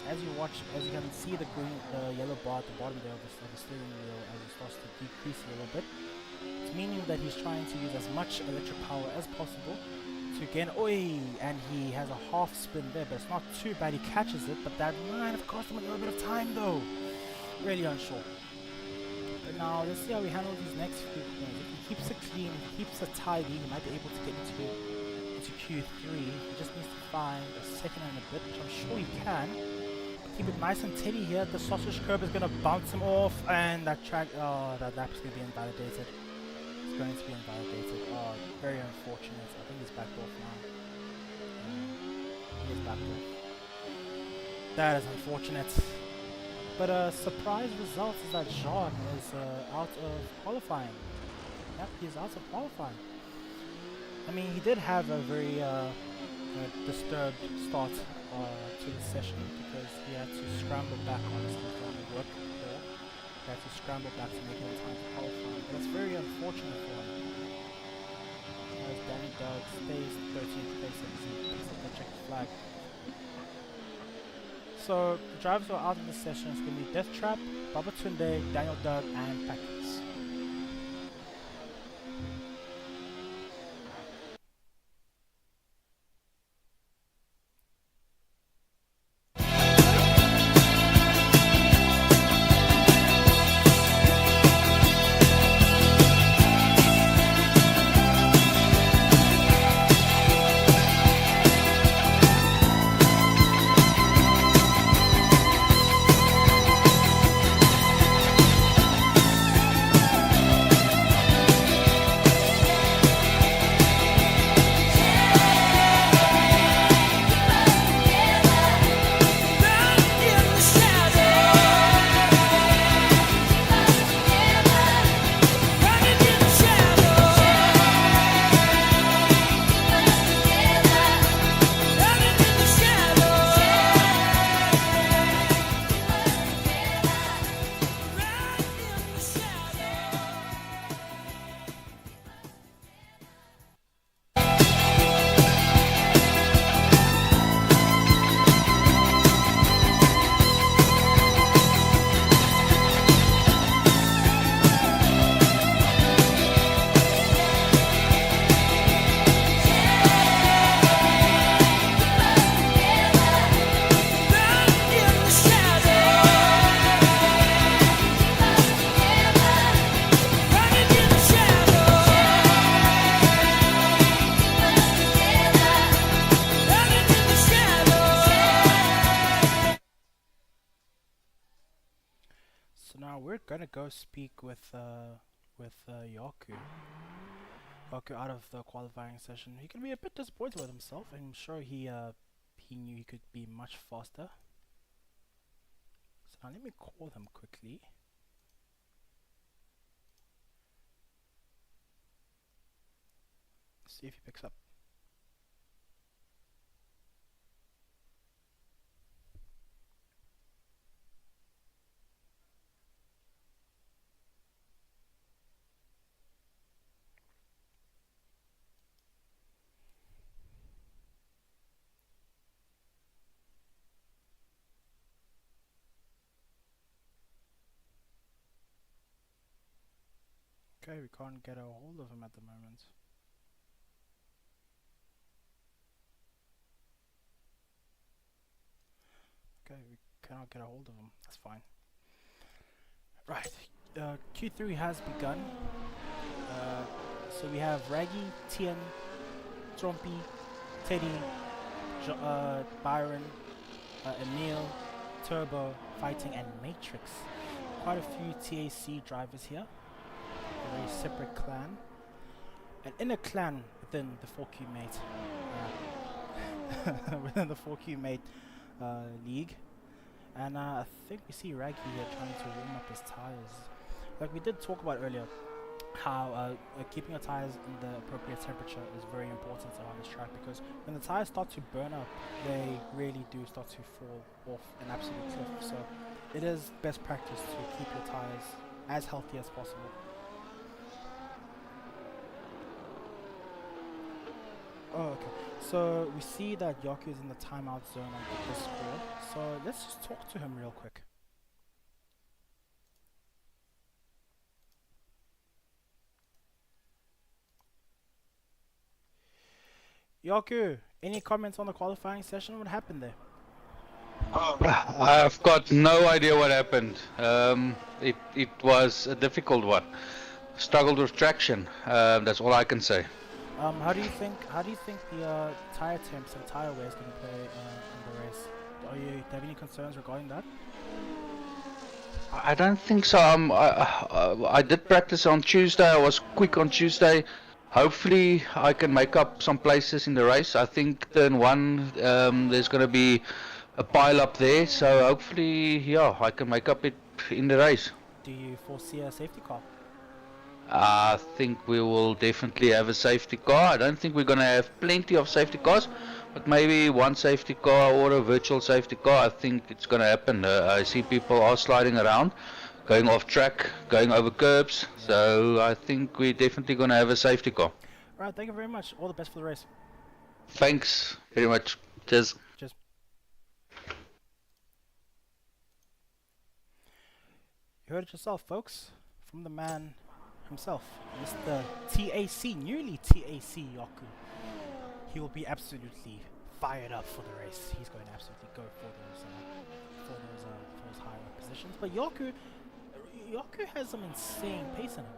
As you can see the yellow bar at the bottom there of the steering wheel as it starts to decrease a little bit. It's meaning that he's trying to use as much electric power as possible to gain, and he has a half spin there, but it's not too bad, he catches it, but that might have cost him a little bit of time though. Really unsure. But Now let's see how he handles these next few corners. If he keeps it clean, if he keeps it tidy, he might be able to get into Q3. He just needs to find a second and a bit, which I'm sure he can. Keep it nice and steady here. The sausage curb is going to bounce him off, and that track, that lap's going to be invalidated. It's going to be invalidated. Oh, very unfortunate. I think he's backed off now. He's backed off. That is unfortunate. But a surprise result is that Jean is out of qualifying. Yep, he's out of qualifying. I mean, he did have a very disturbed start to the session because he had to scramble back on his work before. He had to scramble back to make it in time to qualify. But it's very unfortunate for him. As Danny Doug stays 13th place and he picks up the checked flag. So the drivers who are out of the session is going to be Death Trap, Baba Tunde, Daniel Doug, and Packers. We're gonna go speak with Yaku. Yaku out of the qualifying session. He can be a bit disappointed with himself. I'm sure he knew he could be much faster. So now let me call him quickly. See if he picks up. Okay, we can't get a hold of him at the moment. Okay, we cannot get a hold of him. That's fine. Right, Q3 has begun. So we have Raggy, Tien, Trompy, Teddy, Byron, Emil, Turbo, Fighting, and Matrix. Quite a few TAC drivers here. A very separate clan. An inner clan within the 4Q mate. Within the 4Q mate league. And I think we see Raggy here trying to warm up his tires. Like we did talk about earlier, how keeping your tires in the appropriate temperature is very important on this track, because when the tires start to burn up, they really do start to fall off an absolute cliff. So it is best practice to keep your tires as healthy as possible. Oh, okay. So we see that Yaku is in the timeout zone on the Discord. So let's just talk to him real quick. Yaku, any comments on the qualifying session? What happened there? I've got no idea what happened. It was a difficult one. Struggled with traction. That's all I can say. How do you think the tire temps and tire wear is going to play in the race? Do you have any concerns regarding that? I don't think so. I did practice on Tuesday. I was quick on Tuesday. Hopefully, I can make up some places in the race. I think turn one, there's going to be a pile up there. So hopefully, yeah, I can make up it in the race. Do you foresee a safety car? I think we will definitely have a safety car. I don't think we're going to have plenty of safety cars, but maybe one safety car or a virtual safety car. I think it's going to happen. I see people are sliding around, going off track, going over curbs. Yeah. So I think we're definitely going to have a safety car. Alright, thank you very much. All the best for the race. Thanks very much. Cheers. Cheers. You heard it yourself, folks, from the man himself, Mr. TAC, nearly TAC Yaku. He will be absolutely fired up for the race. He's going to absolutely go for those higher up positions. But Yaku has some insane pace in him.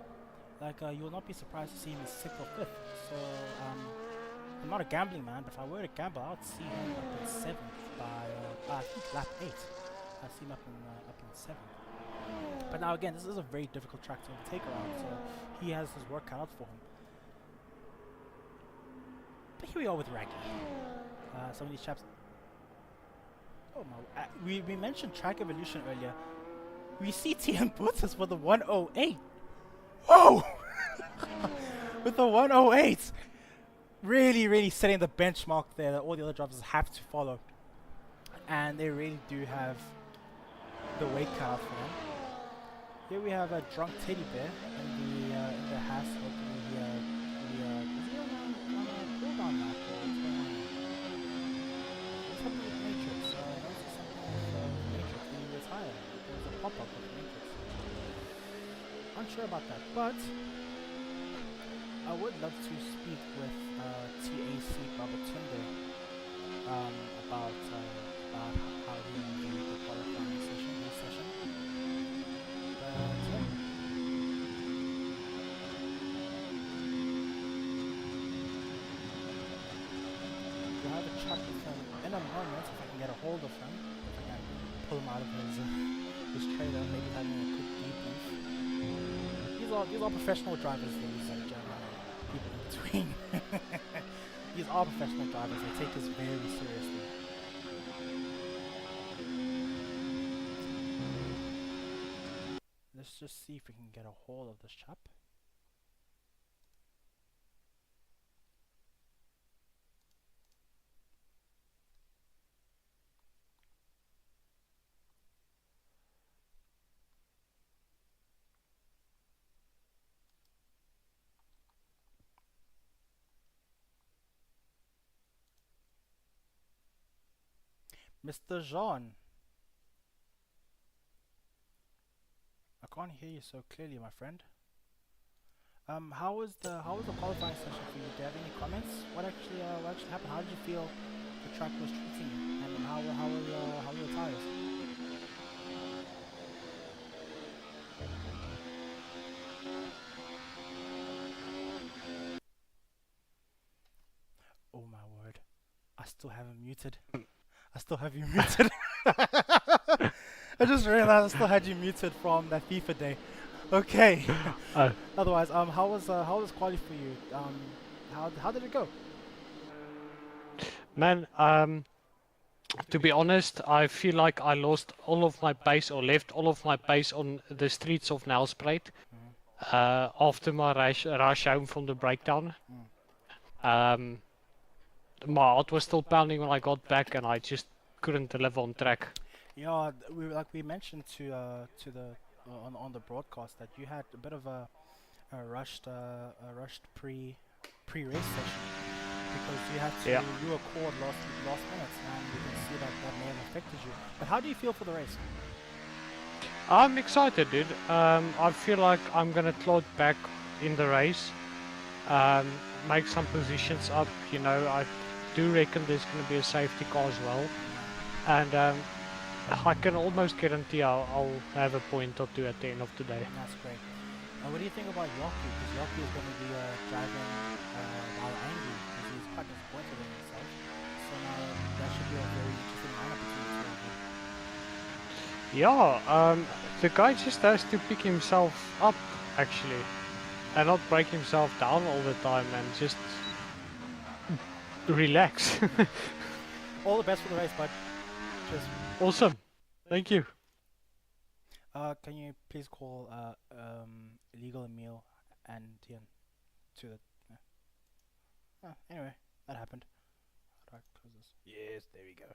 Like you will not be surprised to see him in 6th or 5th. So I'm not a gambling man, but if I were to gamble, I would see him up in 7th by I think lap 8. I see him up in 7th. But now again, this is a very difficult track to overtake around, so he has his work cut out for him. But here we are with Raggy. Some of these chaps. Oh my! We mentioned track evolution earlier. We see TM Boots for the 108. Whoa! With the 108, really setting the benchmark there that all the other drivers have to follow, and they really do have the weight cut out for them. Here we have a drunk teddy bear in the house. Hopefully is he on a cooldown map or what's going on? What's happening with Matrix? I noticed something with Matrix when he retired. There was a pop-up with Matrix. Unsure about that, but I would love to speak with TAC Babatunde about how he viewed the qualifying session, this session. We'll have a chat with him in a moment if I can get a hold of him. If I can pull him out of his trailer, maybe having a quick debrief. These are professional drivers, ladies and gentlemen. People in between. These are professional drivers. They take this very seriously. Let's just see if we can get a hold of this chap. Mr. Jean. I can't hear you so clearly, my friend. How was the qualifying session for you? Do you have any comments? What actually happened? How did you feel the track was treating you? And how were your tires? Oh my word! I still have him muted. I still have you muted. I just realized I still had you muted from that FIFA day. Okay. Otherwise, how was quali for you? How did it go? Man, to be honest, I feel like I lost all of my pace or left all of my pace on the streets of Nelspruit after my rush home from the breakdown. My heart was still pounding when I got back, and I just couldn't deliver on track. Yeah, we mentioned on the broadcast that you had a bit of a rushed pre-race session because you had to you were called last minute, and you can see that may have affected you. But how do you feel for the race? I'm excited, dude. I feel like I'm gonna clod back in the race, make some positions up. You know, I do reckon there's gonna be a safety car as well, and I can almost guarantee I'll have a point or two at the end of the day. That's great. What do you think about Yoki? Because Yoki is going to be driving while angry because he's quite disappointed in himself. So now that should be a very interesting lineup between the two of you. Yeah, the guy just has to pick himself up actually, and not break himself down all the time and just relax. All the best for the race, bud. Cheers. Awesome, thank you. Can you please call Legal Emil and Tian to the... anyway, that happened. How do I close this? Yes, there we go.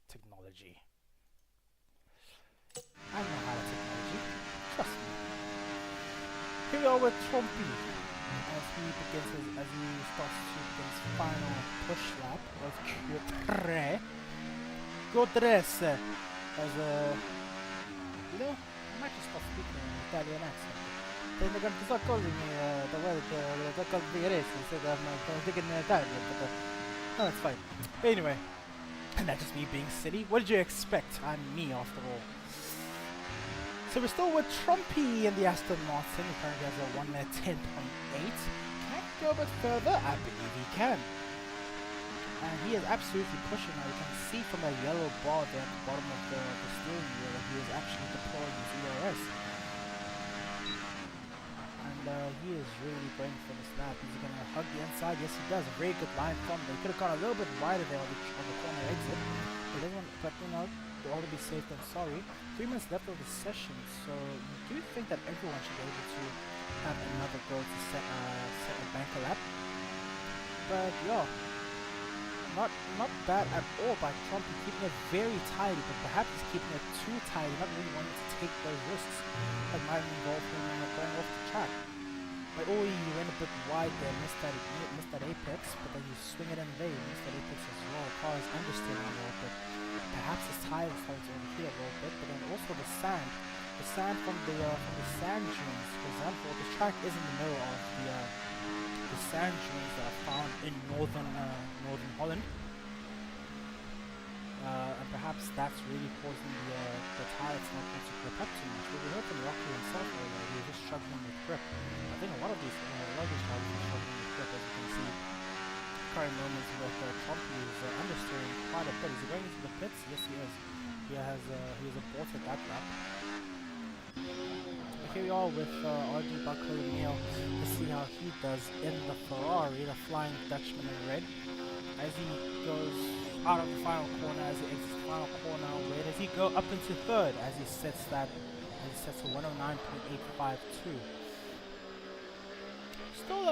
Technology. I know how to technology. Trust me. Here we are with Trumpy. As he starts to begin his final push lap of Q3. Godresse. As you know, I might just stop speaking in Italian accent. Then they're going to start calling me the word, they're calling me race instead of speaking in Italian, but no, that's fine. But anyway, and that's just me being silly. What did you expect? I'm me after all. So we're still with Trumpy in the Aston Martin. He currently has a 1 minute 10.8. Can he go a bit further? I believe he can. And he is absolutely pushing now. You can see from that yellow bar there at the bottom of the steering wheel that he is actually deploying his ERS. And he is really going for this lap. Is he going to hug the inside? Yes, he does. A very good line from there. He could have gone a little bit wider there on the corner exit. He doesn't want, but you know, they'll all be safe than sorry. 3 minutes left of the session, so you do think that everyone should be able to have another go to set a banker lap. But yeah, not bad at all by Trump. He's keeping it very tidy, but perhaps he's keeping it too tidy, not really wanting to take those risks that might involve him going off the track. But oh, he went a bit wide there, missed that apex, but then you swing it in there, you missed that apex as well. The car is understeering a little bit. Perhaps his tire is starting to overheat a little bit, but then also the sand from the sand dunes. For example, the track is in the middle of the sand dunes that are found in northern Holland, and perhaps that's really causing the tire to not want to grip up too much. But we heard from Rocky himself earlier, he was just struggling with grip. I think a lot of these drivers are struggling with grip, as you can see. Current moments with Trump, he's understeering quite a bit. Is he going into the pits? Yes, he is. He has aborted that lap. Here we are with RD Bartholomew. Let's see how he does in the Ferrari, the Flying Dutchman in red. As he goes out of the final corner, as he exits the final corner, where does he go? Up into third as he sets a 109.852. Still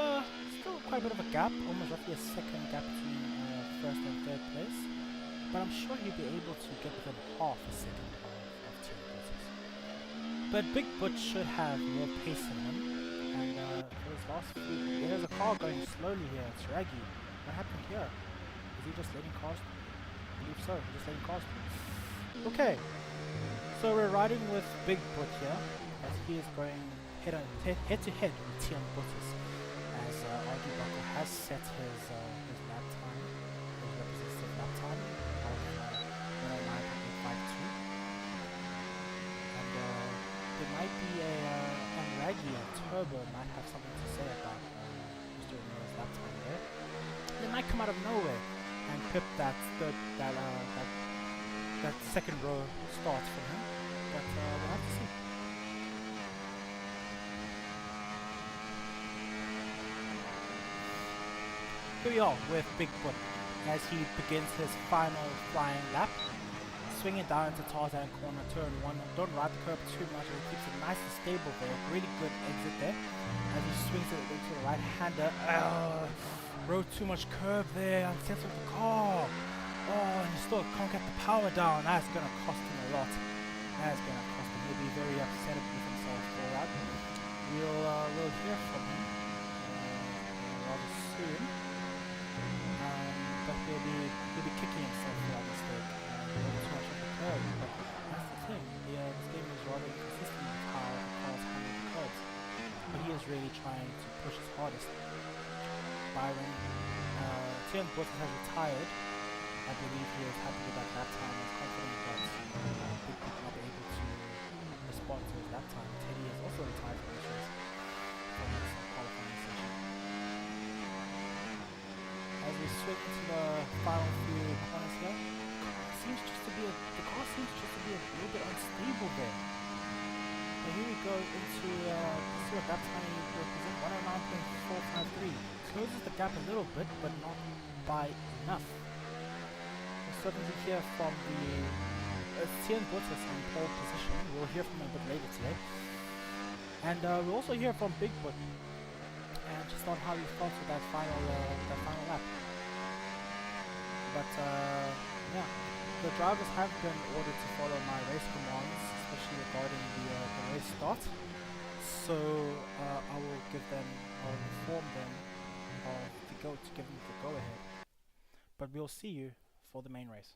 quite a bit of a gap, almost roughly a second gap between first and third place. But I'm sure he'll be able to get within half a second of two places. But Big Butch should have more pace in him. And for his last few, there's a car going slowly here. It's Raggy. What happened here? Is he just letting cars? I believe so. Just letting cars through. Okay. So we're riding with Big Butch here, as he is going head to head with Tian Buttis. As RD Buckle has set his lap time, his representative lap time of 109.852. And there might be and Raggy and Turbo might have something to say about Mr. O'Neill's lap time there. They might come out of nowhere and pip that second row start for him. But we'll have to see. Here we are with Big Foot as he begins his final flying lap. Swinging down into Tarzan corner, turn 1. Don't ride the curb too much, he keeps it nice and stable there. Really good exit there. As he swings it into the right-hander. Rode too much curb there, I'm sense of the car. Oh, and he still can't get the power down. That's gonna cost him a lot. That's gonna cost him. He'll be very upset with himself for that. We'll hear from him rather soon. But he'll be kicking himself for that mistake. Too much of the curb. But that's the thing. This game is rather inconsistent with how the cars handle the curbs. But he is really trying to push his hardest. Byron, Tian Buttis has retired. I believe he was happy with that lap time. I was confident that Big Boot will not be able to respond to his lap time. Teddy is also retired from this race from his qualifying session. As we swing into the final few corners here, the car seems just to be a little bit unstable there. But here we go into see what lap time he represents, 109.453. Closes the gap a little bit, but not by enough. We'll certainly hear from the Tian Bottas in pole position. We'll hear from him a bit later today. And we'll also hear from Big Boot and just on how he felt with that final lap. But yeah, the drivers have been ordered to follow my race commands, especially regarding the race start. So I will inform them of to give them the go ahead. But we'll see you for the main race.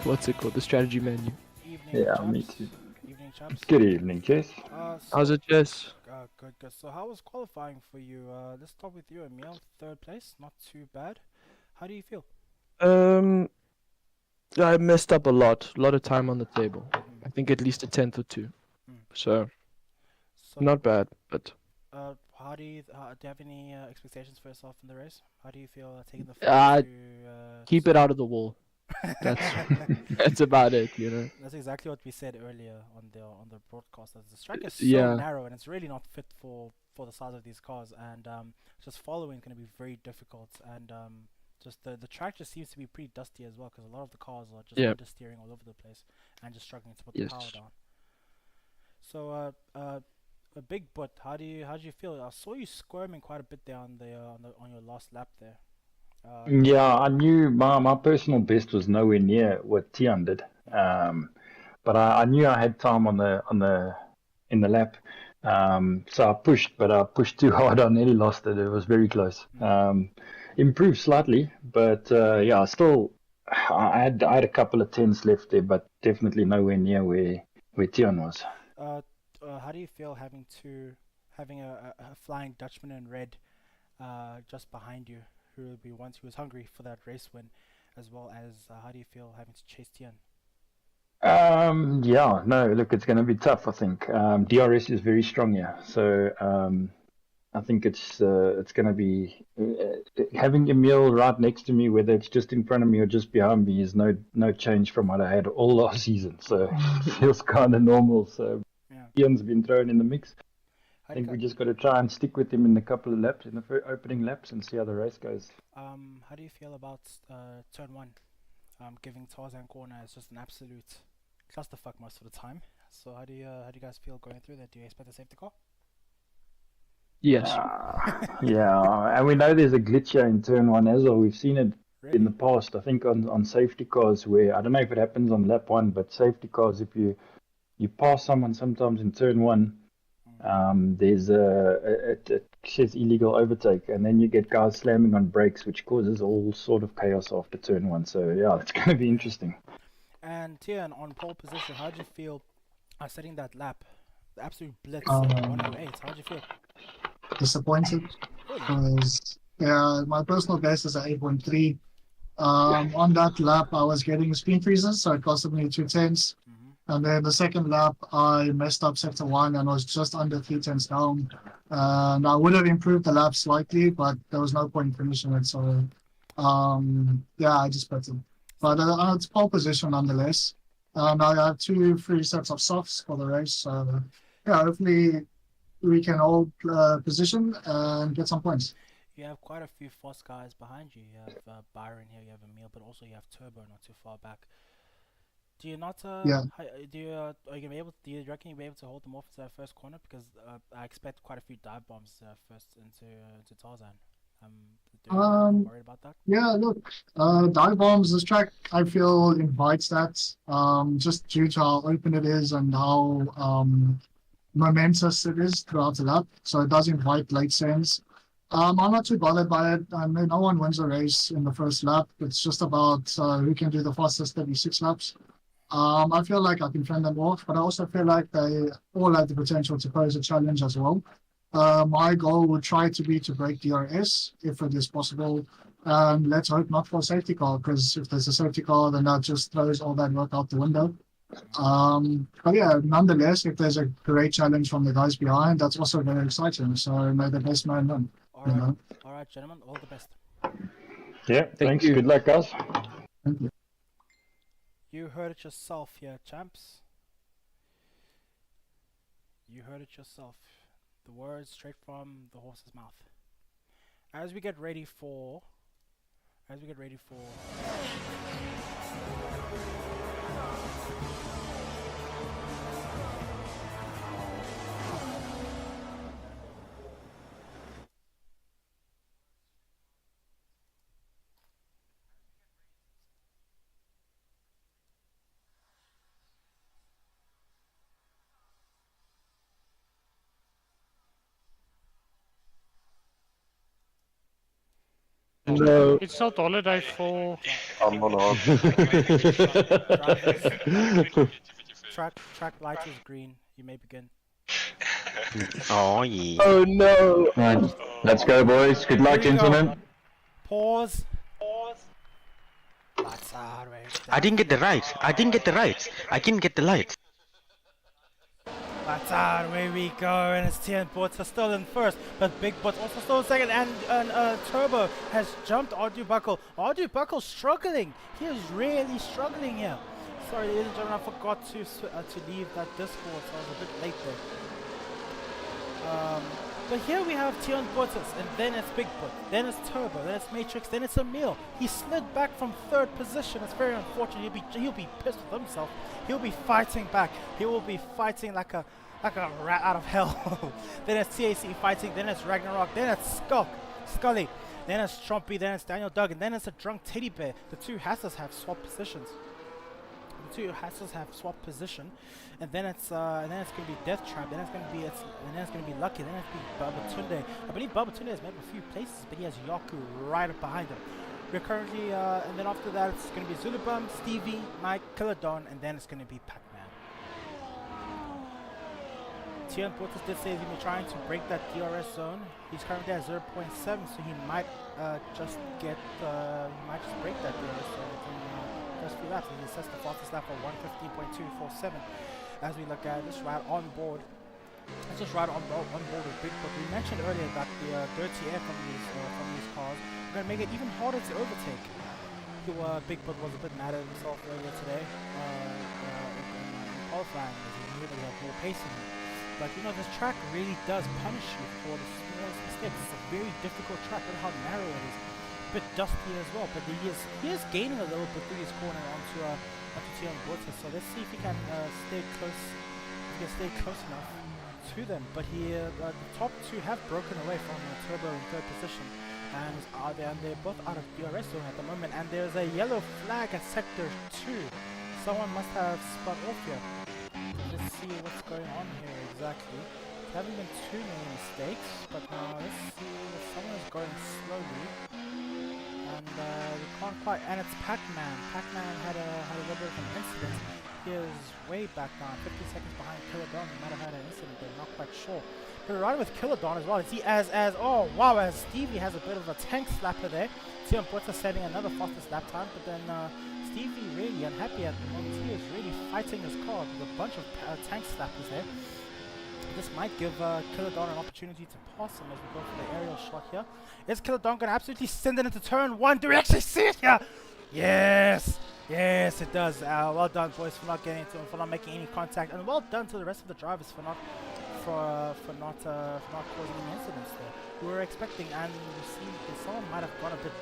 What's it called? The strategy menu. Evening, Yeah, chaps. me too. Evening, chaps. Good evening, Jess. How's it, Jess? Good. So how was qualifying for you? Let's start with you, Emil. 3rd place, not too bad. How do you feel? I messed up a lot of time on the table. I think at least a 10th or two. So not bad, but How do you have any expectations for yourself in the race? How do you feel taking the keep it out of the wall. That's about it, you know. That's exactly what we said earlier on the broadcast. That the track is so Yeah. narrow and it's really not fit for the size of these cars, and just following is going to be very difficult. And just the track just seems to be pretty dusty as well, because a lot of the cars are just understeering all over the place and just struggling to put the power down. So a Big Boot, how do you feel? I saw you squirming quite a bit there on your last lap there. Yeah, I knew my personal best was nowhere near what Tian did. But I knew I had time in the lap. So I pushed, but I pushed too hard. I nearly lost it. It was very close. Improved slightly, but yeah, still I had a couple of tens left there, but definitely nowhere near where Tian was. How do you feel having a Flying Dutchman in red just behind you, who will be once who was hungry for that race win, as well as how do you feel having to chase Tian? Yeah, no, look, it's going to be tough, I think. DRS is very strong here, so I think it's going to be having Emil right next to me, whether it's just in front of me or just behind me, is no change from what I had all last season. So it feels kind of normal. So Yeah. Ian's been thrown in the mix. How I do you think we gu- just got to try and stick with him in a couple of laps, in the opening laps, and see how the race goes. how do you feel about turn one? Giving Tarzan corner is just an absolute clusterfuck most of the time. So how do you guys feel going through that? Do you expect a safety car? Yes. Yeah, and we know there's a glitch here in turn one as well. We've seen it Really? in the past. I think on safety cars, where I don't know if it happens on lap one, but safety cars, if you pass someone sometimes in turn one, there's it says illegal overtake, and then you get guys slamming on brakes, which causes all sort of chaos after turn one. So yeah, it's going to be interesting. And Tian, on pole position, how did you feel setting that lap? The absolute blitz, Um, 108. How did you feel? Disappointed Really? because my personal best is at 8.3. On that lap, I was getting speed freezes, so it costed me 2 tenths. And then the second lap, I messed up sector one and was just under 3 tenths down. And I would have improved the lap slightly, but there was no point finishing it. So, I just put it. But it's pole position nonetheless. And I have 2 free sets of softs for the race. So, hopefully we can hold position and get some points. You have quite a few fast guys behind you. You have Byron here, you have Emil, but also you have Turbo not too far back. Do you not? Yeah. Do you? Are you gonna be able? Do you reckon you'll be able to hold them off to that first corner? Because I expect quite a few dive bombs first into Tarzan. Do you worried about that? Yeah, look, dive bombs, this track I feel invites that, just due to how open it is and how momentous it is throughout the lap. So it does invite late sends. I'm not too bothered by it. I mean, no one wins a race in the first lap. It's just about who can do the fastest 36 laps. I feel like I can fend them off, but I also feel like they all have the potential to pose a challenge as well. My goal would try to be to break DRS if it is possible. Let's hope not for a safety car, because if there's a safety car, then that just throws all that work out the window. But yeah, nonetheless, if there's a great challenge from the guys behind, that's also very exciting. So may the best man win. All right, gentlemen, all the best. Yeah, thanks. you. Good luck, guys. Thank you. You heard it yourself here, champs. You heard it yourself. The words straight from the horse's mouth. As we get ready for No. It's not holiday for. track light is green. You may begin. Oh yeah. Oh no. Right, let's go, boys. Good luck, Here we go. gentlemen. Pause. I didn't get the rights. I didn't get the rights. I didn't get the lights. That's where we go, and it's Tian Bottas still in first, but Big Bot also still in second, and Turbo has jumped Ardu Buckle. Ardu Buckle struggling. He is really struggling here. Sorry, ladies and gentlemen, I forgot to leave that Discord, so I was a bit late there. But here we have Tian Bottas, and then it's Big Bot, then it's Turbo, then it's Matrix, then it's Emil. He slid back from third position. It's very unfortunate. He'll be pissed with himself. He'll be fighting back. He will be fighting like a rat out of hell. Then it's TAC fighting, then it's Ragnarok, then it's Scully, then it's Trumpy, then it's Daniel Duggan, then it's a drunk teddy bear. The two Hasses have swapped positions. And then it's gonna be Death Trap, then it's gonna be Lucky, then it's gonna be Babatunde. I believe Babatunde has made a few places, but he has Yaku right up behind him. We're currently and then after that it's gonna be Zulubum, Stevie, Mike, Killadon, and then it's gonna be Pac-Man. Tian Bottas did say he's gonna be trying to break that DRS zone. He's currently at 0.7, so he might just break that DRS zone within first few laps. He sets the fastest lap for 1:15.247. As we look at this right on board, Let's just ride on board with Bigfoot. We mentioned earlier that the dirty air from these cars are going to make it even harder to overtake. Bigfoot was a bit mad at himself earlier today in qualifying, as he knew that he had more pace in him. But you know, this track really does punish you for the smallest mistakes. It's a very difficult track. Look how narrow it is. A bit dusty as well, but he is gaining a little bit through his corner onto Tian Borta. So let's see if he can stay close. If he can stay close enough to them. But the top two have broken away from Turbo in third position. And they're both out of DRS zone at the moment, and there's a yellow flag at sector 2. Someone must have spun off here. Let's see what's going on here exactly. There haven't been too many mistakes, but now let's see if someone is going slowly. And we can't quite, and it's Pac-Man. Pac-Man had a little bit of an incident. He is way back down, 50 seconds behind Kilodon. He might have had an incident, they're not quite sure. But riding with Kilodon as well. See, as Stevie has a bit of a tank slapper there. Tian Porta setting another fastest lap time, but then Stevie really unhappy at the moment. He is really fighting his car with a bunch of tank slappers there. This might give Kilodon an opportunity to pass him as we go for the aerial shot here. Is Kilodon going to absolutely send it into turn 1? Do we actually see it here? Yes! Yes, it does. Well done, boys, for not getting into him, for not making any contact, and well done to the rest of the drivers for not causing any incidents there. We were expecting, and you see that someone might have gone a bit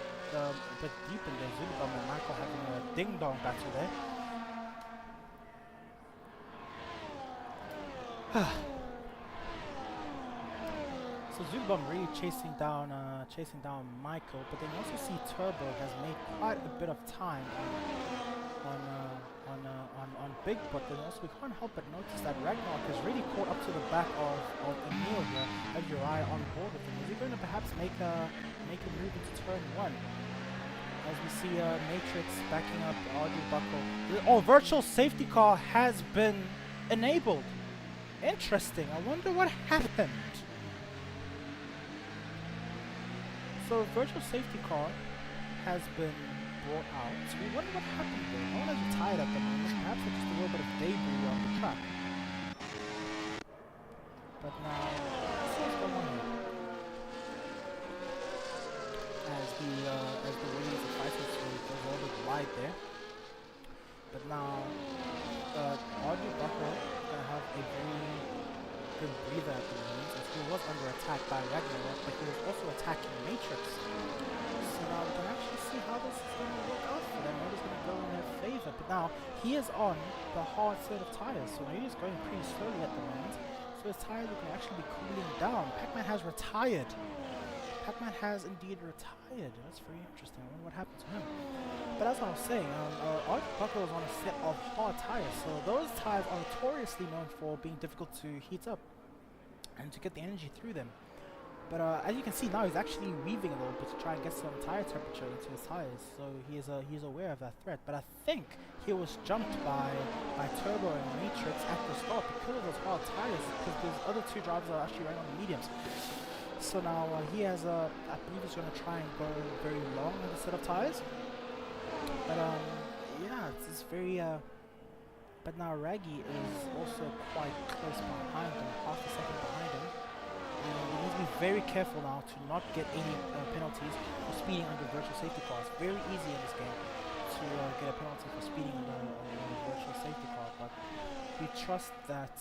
deep in there. Zulibam and Michael having a ding-dong battle there. So Zulibam really chasing down Michael, but then you also see Turbo has made quite a bit of time on Big, but then also we can't help but notice that Ragnarok is really caught up to the back of Emil here. Have your eye on board with him. Is he going to perhaps make a move into turn 1? As we see Matrix backing up Audrey Buckle. Oh, virtual safety car has been enabled. Interesting. I wonder what happened. So virtual safety car has been brought out. So we wonder what happened there. No one has retired at the moment. Perhaps it's just a little bit of debris on the track. But now, let's see what's going on here. As the wings of Fighting Suit goes a little bit wide there. But now, Audrey Buckle is going to have a very good breather at the moment, as he was under attack by Ragnarok, but he was also attacking Matrix. So now we can actually see how this is going to work out for them. What is going to go in their favor. But now he is on the hard set of tires, so he is going pretty slowly at the moment. So his tires can actually be cooling down. Pac-Man has retired. Pac-Man has indeed retired. That's very interesting. I wonder what happened to him. But as I was saying, Audrey Buckle is on a set of hard tires, so those tires are notoriously known for being difficult to heat up and to get the energy through them. But as you can see now, he's actually weaving a little bit to try and get some tire temperature into his tires, so he's aware of that threat. But I think he was jumped by Turbo and Matrix at the start because of those hard tires, because those other two drivers are actually running on the mediums. So now he has I believe he's going to try and go very long with a set of tires. But yeah, it's very but now Raggy is also quite close behind him, half a second behind him. And we need to be very careful now to not get any penalties for speeding under virtual safety cars. Very easy in this game to get a penalty for speeding under a virtual safety car, but we trust that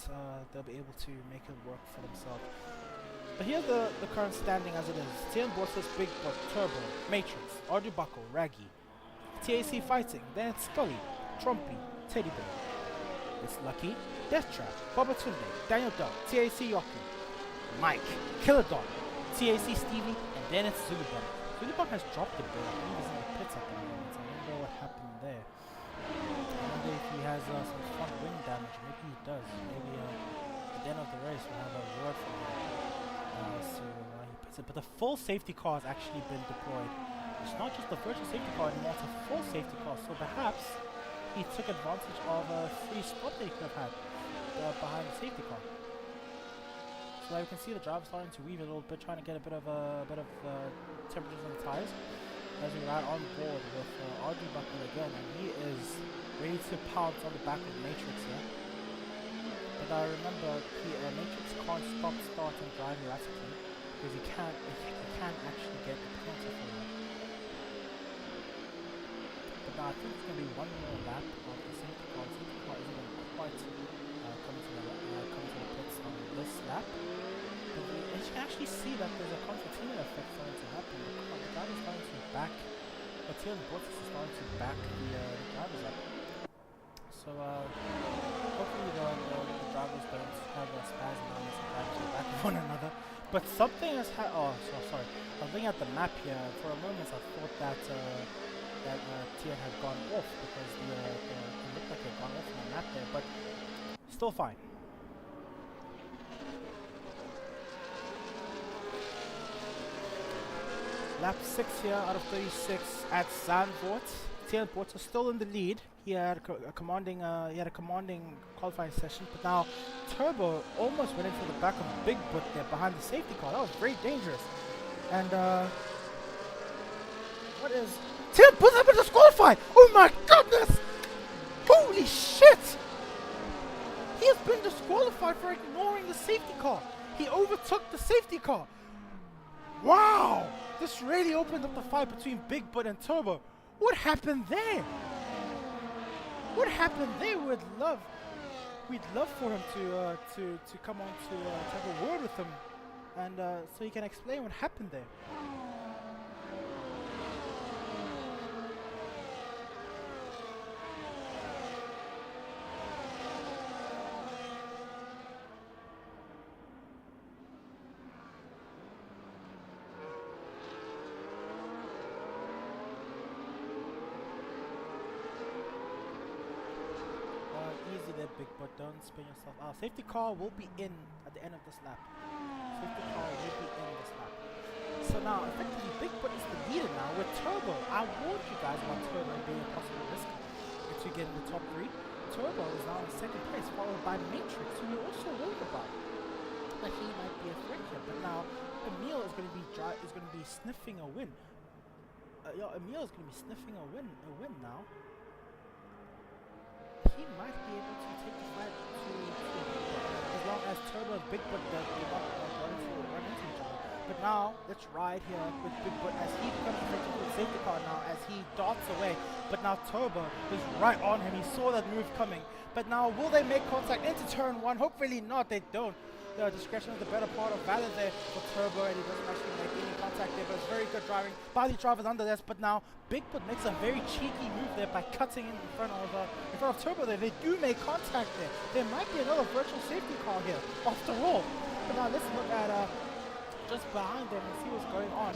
they'll be able to make it work for themselves. But here's the current standing as it is. Tian Borsa's Big Buck, Turbo, Matrix, Audrey Buckle, Raggy, TAC Fighting, then it's Scully, Trumpy, Teddy Bear. It's Lucky, Death Trap, Baba Tunde, Daniel Dog, TAC Yoku, Mike, Kilodon, TAC Stevie, and then it's Zulibam. Zulibam has dropped a bit. I believe he's in the pits at the moment. I wonder what happened there. I wonder if he has some front wing damage. Maybe he does. Maybe at the end of the race we'll have a word from him. So he puts it. But the full safety car has actually been deployed. It's not just the virtual safety car anymore, it's a full safety car. So perhaps he took advantage of a free spot that he could have had behind the safety car. So you can see the driver starting to weave a little bit, trying to get a bit of temperatures on the tires as we ride on board with Audrey Buckle again, and he is ready to pounce on the back of Matrix here. But I remember Matrix can't stop, start, and drive erratically because he can't actually get the penalty for that. But now I think it's going to be one more lap of the safety car. The safety car isn't going to quite come to the pits on this lap. But as you can actually see that there's a concertina effect starting to happen. The driver's starting to back, Matthias Bottas is starting to back the drivers up. So hopefully the drivers don't have a spasm on this and drivers will back one another. But something has oh, sorry. I was looking at the map here. For a moment I thought that Tian had gone off because it looked like it had gone off on the map there, but still fine. Lap 6 here out of 36 at Zandvoort. Tian Bottas is still in the lead. He had a commanding qualifying session, but now Turbo almost went into the back of Big Boot there behind the safety car. That was very dangerous. And what is Tian Bottas has been disqualified? Oh my goodness! Holy shit! He has been disqualified for ignoring the safety car. He overtook the safety car. Wow! This really opened up the fight between Big Boot and Turbo. What happened there? What happened there? We'd love for him to come on to have a word with him, and so he can explain what happened there. Easy there, Big Boot, don't spin yourself out. Safety car will be in at the end of this lap. Safety car will be in this lap. So now, effectively, Big Boot is the leader now with Turbo. I warned you guys about Turbo being a possible risk to get in the top 3. Turbo is now in second place, followed by Matrix, who we also warned about. That he might be a threat here, but now Emil is going to be sniffing a win. Emil is going to be sniffing a win now. He might be able to take the fight to as long as Turbo and Big Boot do not run into each other. But now, let's ride here with Big Boot as he becomes effective with safety car now as he darts away. But now Turbo is right on him. He saw that move coming. But now, will they make contact into turn 1? Hopefully not. They don't. The discretion is the better part of valor there for Turbo, and he doesn't actually make any contact there, but it's very good driving by the drivers under this. But now Big Boot makes a very cheeky move there by cutting in front of Turbo there. They do make contact there. There might be another virtual safety car here after all. But now let's look at just behind them and see what's going on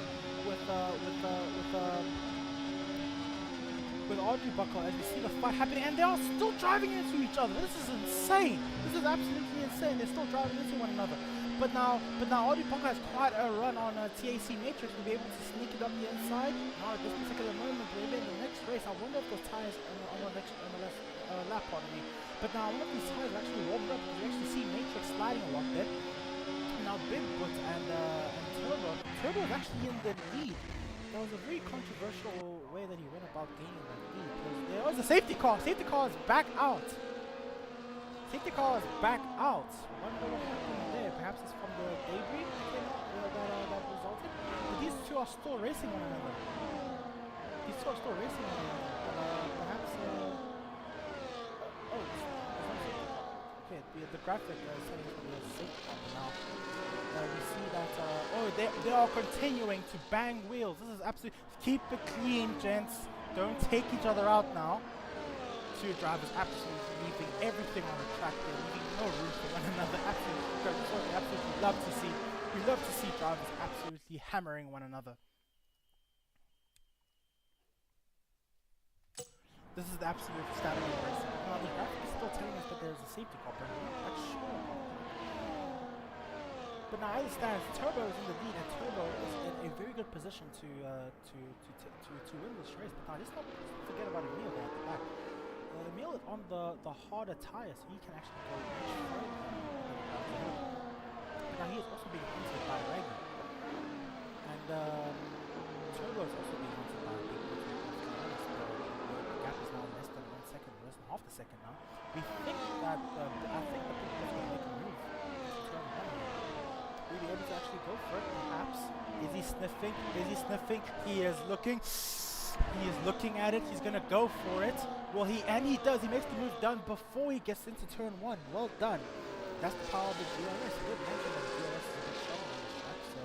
with Audrey Buckle as you see the fight happening, and they are still driving into each other. This is insane. This is absolutely insane. They're still driving into one another. But now Audrey Buckle has quite a run on TAC Matrix. Will be able to sneak it up the inside. Now at this particular moment, maybe in the next race, I wonder if those tires on the next lap, pardon me. But now one of these tires are actually warmed up because you actually see Matrix sliding a lot there. Now Big Boot and Turbo is actually in the lead. That was a very controversial way that he went about gaining that lead. There was a safety car. Safety car is back out. Safety car is back out. Wonder what happened there. Perhaps it's from the debris that resulted. But these two are still racing one another. Perhaps. Okay, the graphic is saying it's a safety car now. We see that they are continuing to bang wheels. This is absolutely, keep it clean, gents. Don't take each other out now. Two drivers absolutely leaving everything on the track. They're leaving no room for one another. Absolutely, this is what we absolutely love to see. We love to see drivers absolutely hammering one another. This is the absolute standard of racing. Now the graphic is still telling us that there's a safety car, but we're not quite sure about that. But now as it stands, Turbo is in the lead, and Turbo is in a very good position to win this race. But now let's not forget about Emil there at the back. Emil is on the harder tire, so he can actually go much further. But now he is also being hunted by Raggy. And Turbo is also being hunted by Big Boot. The gap is now less than 1 second, less than half a second now. We think that I think the Big Boot Will he be able to actually go for it? Perhaps. Is he sniffing? Is he sniffing? He is looking. He is looking at it. He's gonna go for it. Well, and he does. He makes the move done before he gets into turn 1. Well done. That's the power of the DRS. We did mention that the DRS is a bit strong on this track. So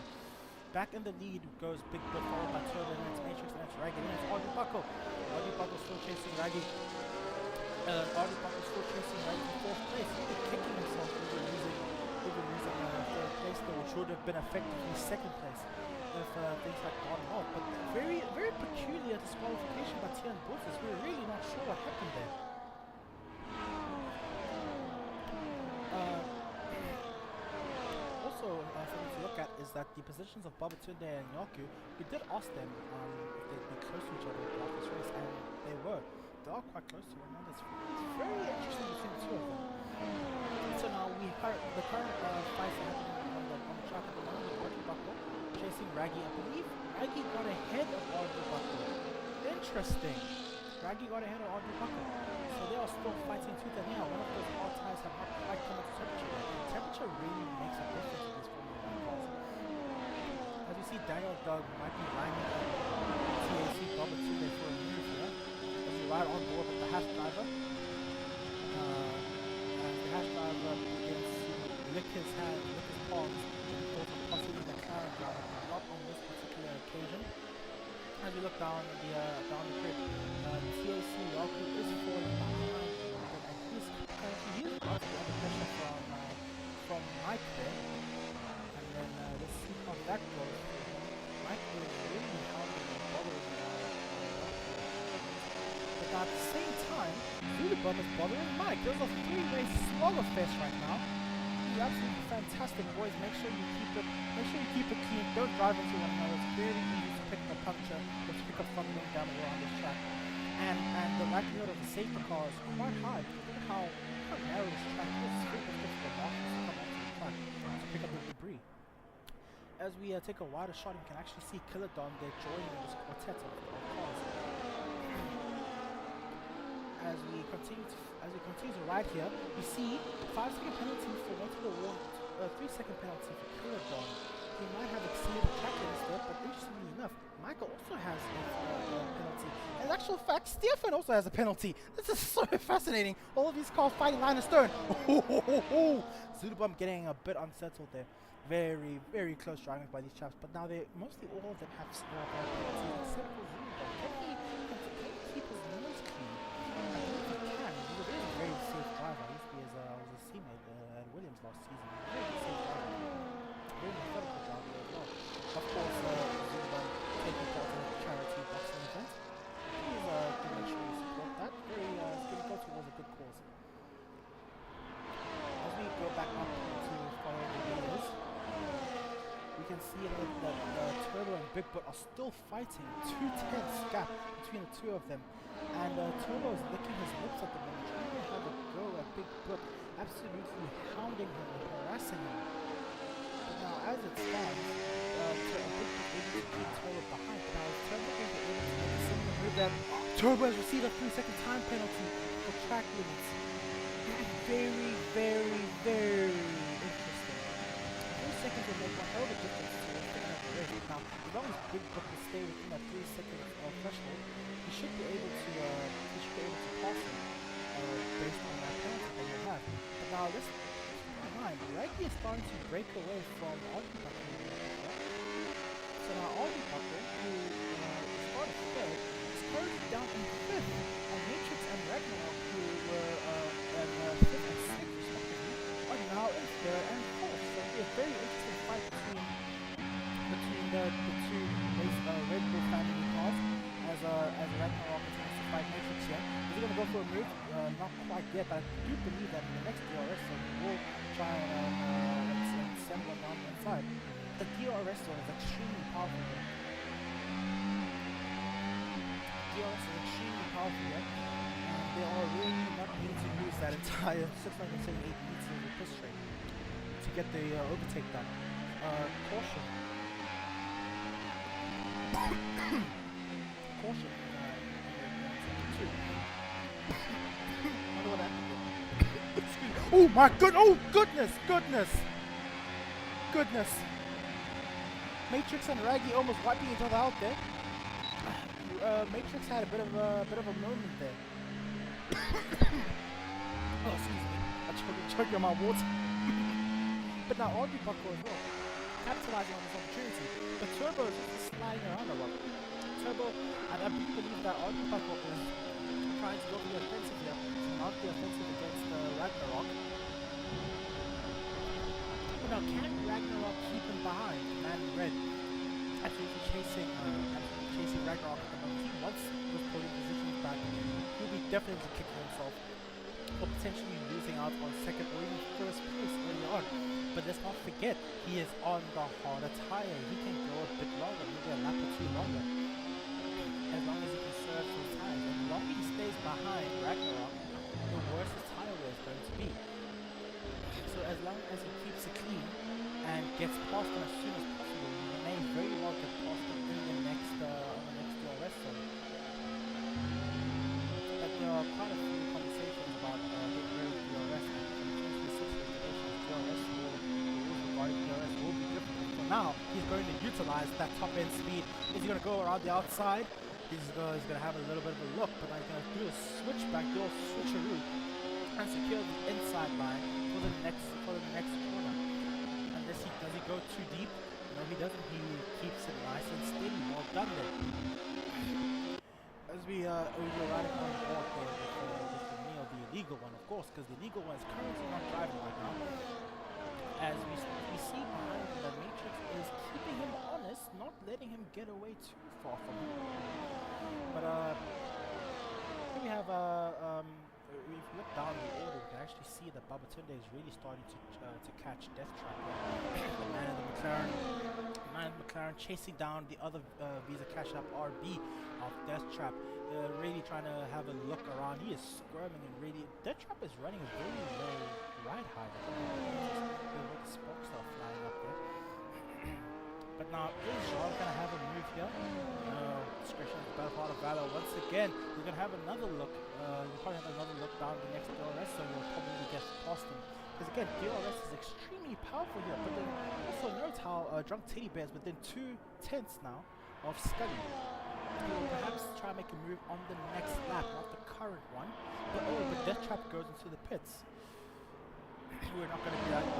back in the lead goes Big Bit, followed by Turbo, and it's Matrix, and it's Raggy, and it's Audrey Buckle. Audrey Buckle still chasing Raggy. Audrey Buckle still chasing Raggy for 4th place. He's been kicking himself even losing 3rd place there, which would have been effectively 2nd place if things had gone well. But very, very peculiar disqualification by Tian Bootzes. We're really not sure what happened there. Also, something to look at is that the positions of Babatunde and Yoku, we did ask them if they'd be close to each other throughout this race, and they were. They are quite close to one another. It's very interesting between the two of them. So now the current fights are happening on the track at the moment with Audrey Buckle chasing Raggy. I believe Raggy got ahead of Audrey Buckle. Interesting. Raggy got ahead of Audrey Buckle. So they are still fighting tooth and nail. One of those hard ties have not quite come up to temperature. Temperature really makes a difference in these Formula 1 cars. As you see, Daniel Doug might be lining up TAC Babatunde for a move here. As we ride on board with the Hash driver. The Hash driver begins to lick his hands, lick his palms, and thought of possibly the McLaren driver, but not on this particular occasion. As we look down the grid, TAC Yalku is falling behind, and he's got the pressure from Mike there. And then let's see how that goes. Mike is really hounding and bothering but at the same time, Zulibum is bothering Mike. There's a 3-way slugger fest right now. He's absolutely fantastic, boys. Make sure you keep it clean. Don't drive into one another. It's very easy to pick up a puncture or to pick up something down the road on this track. And the likelihood of the safety car is quite high. Look at how narrow this track is. It's very difficult for the markers to come onto the track to pick up the debris. As we take a wider shot, you can actually see Kilodon there joining this quartet of cars. As we continue to ride here, we see 5-second penalty for Went to the Wall, 3-second penalty for Kilodon. He might have exceeded the track limits there, but interestingly enough, Michael also has a penalty. In actual fact, Stefan also has a penalty. This is so fascinating. All of these cars fighting line and stern. Zulibum getting a bit unsettled there. Very, very close driving by these chaps, but now they mostly all of them have penalties except for Zulibum. Can he keep his nose clean? I believe he can. He's a very safe driver. I was a teammate at Williams last season. Very safe driver. Very methodical driver as well. Of course, Zulibum taking part in a charity boxing event. Please do make sure you support that. It's going to go towards a good cause. As we go back up to follow the videos, we can see that Turbo and Big Butt are still fighting. 2/10 gap between the two of them. And Turbo is licking his lips at the moment, trying to have a go at Big Butt, absolutely hounding him and harassing him. But now, as it stands, Big Butt is able to keep Turbo behind. But now, Turbo is able to make a similar move that Turbo has received a 3-second time penalty for track limits. Very, very, very interesting. 3 seconds will make one hell of a difference towards the end of the race. Now, as long as Big Butt will stay within that 3-second threshold, he should be able to pass him based on that penalty that he'll have. But now, let's keep in mind, Raggy is starting to break away from Audrey Buckle. So now Audrey Buckle, who started third, is currently down in 5th, and Matrix and Ragnarok, who were in 5th and 6th respectively, are now in 3rd and 4th. So it'll be a very interesting fight between the two Red Bull family cars as Ragnarok continues to fight Matrix here. Is he going to go for a move? Not quite yet, but I do believe that in the next DRS zone he will try and send one down the inside. The DRS zone is extremely powerful here. DRS is extremely powerful here. They are really not needing to lose that entire 678 meters of the push straight to get the overtake done. Caution. Caution. I wonder what happened there. Oh my goodness! goodness! Matrix and Raggy almost wiping each other out there. Matrix had a bit of a moment there. Oh, excuse me. I choked on my water. But now Audrey Buckle as well, capitalizing on this opportunity. But Turbo is just sliding around a lot. Turbo, and I believe that Audrey Buckle is trying to go for the offensive here, to mount the offensive against Ragnarok. But now, can Ragnarok keep him behind? Man in red, actually chasing Ragnarok at the moment. He wants those podium positions back. He'll be definitely kicking himself for potentially losing out on second or even first place early on. But let's not forget, he is on the harder tire. He can go a bit longer, maybe a lap or two longer, as long as he can serve those tires. And the longer he stays behind Ragnarok, the worse his tire wear is going to be. So as long as he keeps it clean and gets past him as soon as possible, he may very well get past him in the next DRS zone. But there are quite a few conversations about getting rid of DRS, and from 2026 regulations, DRS will be different. For now, he's going to utilize that top end speed. Is he going to go around the outside? He's going to have a little bit of a look, but he's going to do a switchback, do a switcheroo, and secure the inside line for the next corner. Unless does he go too deep? No, he doesn't. He keeps it nice and steady. Well done there. As we were riding on board there with the Neo, the illegal one, of course, because the illegal one is currently not driving right now. As we see behind him that Matrix is keeping him honest, not letting him get away too far from him. But here we have if you look down the order, you can actually see that Babatunde is really starting to catch Death Trap. The man in the McLaren chasing down the other Visa Cash App RB of Death Trap, really trying to have a look around. He is squirming and really. Death Trap is running a very low ride height. The spokes are flying up there. But now is Jarl gonna have a move here? No, discretion is the better part of valor. Once again, he's gonna have another look. He'll probably have another look down the next DRS, so he'll probably get past him. Because again, DRS is extremely powerful here. But then also note how Drunk Teddy Bear is within 2/10 now of Scully. He will perhaps try and make a move on the next lap, not the current one. But Death Trap goes into the pits. We're not going to be at the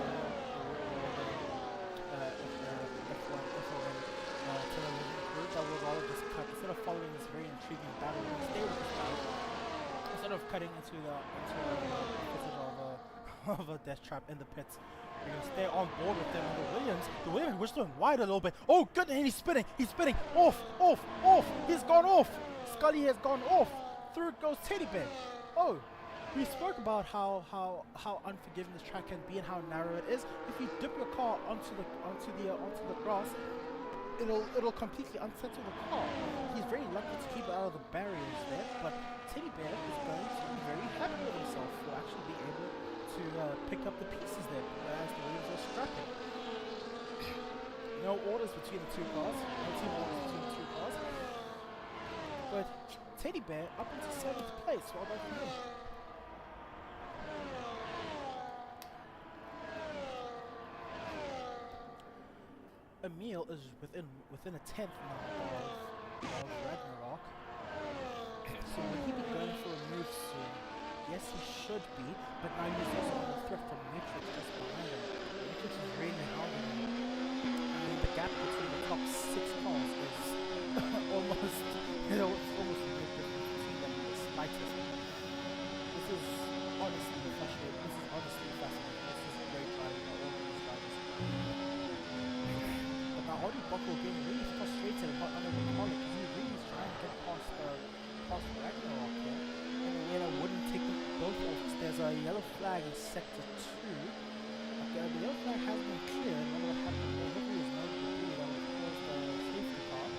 television crew that will all of this cut. Instead of following this very intriguing battle, we stay with this battle. Instead of cutting into the footage of a Death Trap in the pits, we're going to stay on board with them. And the Williams whistling wide a little bit. Oh goodness, and he's spinning. Off. He's gone off. Scully has gone off. Through goes Teddy Bear. Oh. We spoke about how unforgiving this track can be and how narrow it is. If you dip your car onto the grass, it'll completely unsettle the car. He's very lucky to keep it out of the barriers there, but Teddy Bear is going to be very happy with himself for actually being able to pick up the pieces there as the wheels are strapping. No orders between the two cars. No team orders between the two cars. But Teddy Bear up into 7th place. Well done for him. Emil is within a 10th now of Ragnarok. So will he be going for a move soon? Yes, he should be, but now he's also on the threat from Matrix just behind him. Matrix is really hounding him. I mean, the gap between the top 6 cars is almost no difference between them in the slightest. This is honestly frustrating. This is honestly fascinating. This is a great driving by all of these drivers. Now Audrey Buckle getting really frustrated about under the collar because he really is trying to get past Ragnarok here in a way that wouldn't take them both off. There's a yellow flag in sector 2. The yellow flag has been cleared. I wonder what happened there. Hopefully there's no debris that would cause the safety car.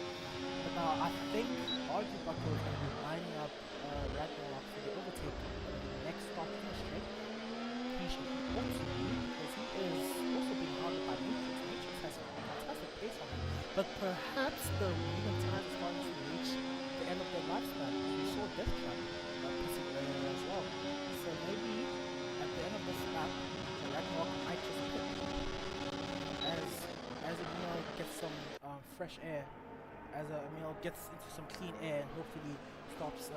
But now I think Audrey Buckle is going to be lining up Ragnarok for the overtake next stop finish straight. He should also be because he is also being hounded by Matrix. Matrix has a fantastic pace on him, but perhaps the human time is going to reach the end of their lifespan. We saw Death Trap pissing earlier as well. So maybe at the end of this lap, the Ragnarok might just pit. As as Emil gets some fresh air, as Emil gets into some clean air and hopefully stops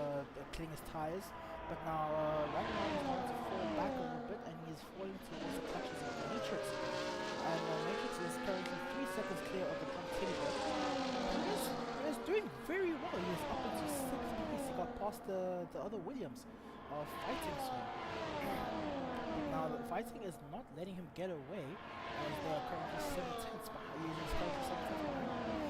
cleaning his tires. But now Ragnarok is going to fall back a little bit and he is falling towards the clutches of Matrix. And Matrix is currently 3 seconds clear of the Drunk Teddy Bear. He is doing very well. He is up into 6th place. He got past the other Williams of fighting soon. Now the fighting is not letting him get away as they are currently 7/10 behind. He is currently 7/10 behind.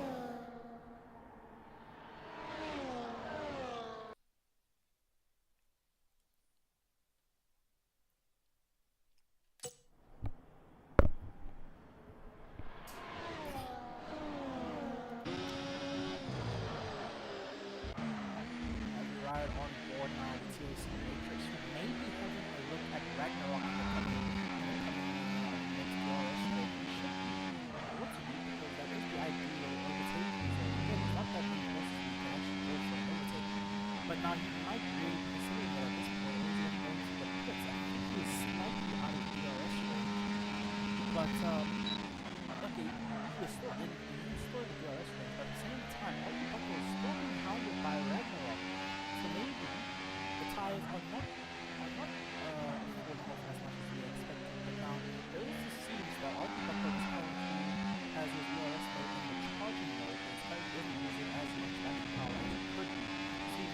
But now he might really consider that at this point he's going to the pits. I think he is slightly out of DRS range. But okay, he is still in the DRS range, but at the same time, Ollie Buckle is still being hounded by Ragnarok. So maybe the tires are not falling off as much as we expected. But now there also seems that Ollie Buckle is currently has his DRS mode in the charging mode and is currently isn't using as much battery power as it could be.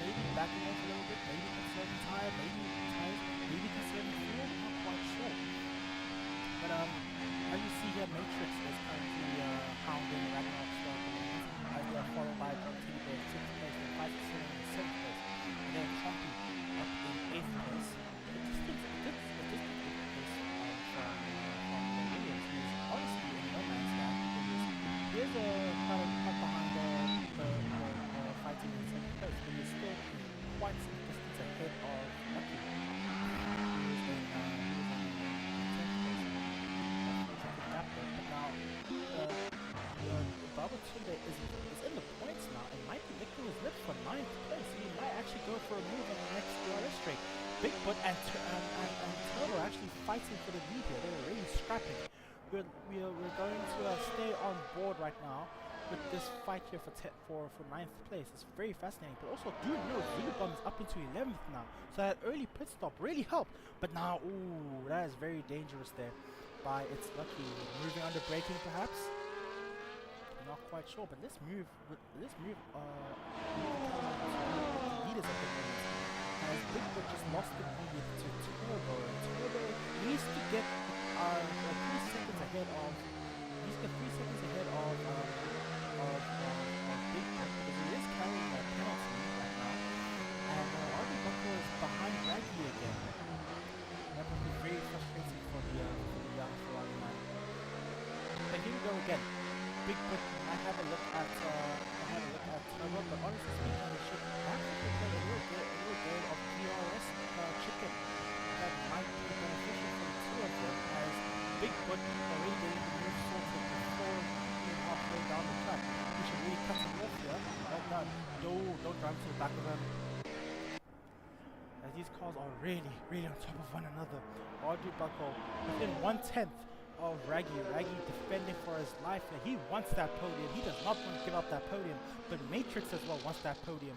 Maybe backing off a little bit, maybe conserving tires, maybe conserving fuel, I'm not quite sure. But as you see here, Matrix is currently hounding Ragnarok's start as they are followed by Drunk Teddy Bear in 6th place, and 5 in 7th place, and then Chompy up in 8th place. It just looks a good place from the Williams, who is honestly in no man's land because he is kind of up behind the fighting in 7th place, but he's still quite some distance ahead of Lucky, who is in 10th place. But now, Babatunde is in the points now and might be licking his lips for 9th place. He might actually go for a move on the next DRS straight. Bigfoot and Turbo are actually fighting for the lead here. They're really scrapping. We're going to stay on board right now with this fight here for 9th place. It's very fascinating, but also do know Zilubum is up into 11th now, so that early pit stop really helped. But now, ooh, that is very dangerous there by It's Lucky. Moving under braking perhaps? I'm not quite sure, but let's move the leaders of the points. As Bigfoot just lost the lead to Turbo, and Turbo needs to get 3 seconds ahead of Bigfoot, because he is carrying that penalty right now. And Artie Buckle is behind Raggy again. That must be very frustrating for the young Ferrari man. But here we go again. Bigfoot might have a look at Turbo, but honestly speaking, they should actually play a little game of DRS chicken that might be beneficial for the two of them, as Bigfoot already getting the move sorted before being halfway down the track. We should really cut him off here. Don't drive to the back of him. As these cars are really on top of one another. Audrey Buckle within 1/10 of Raggy defending for his life. Now, he wants that podium. He does not want to give up that podium. But Matrix as well wants that podium.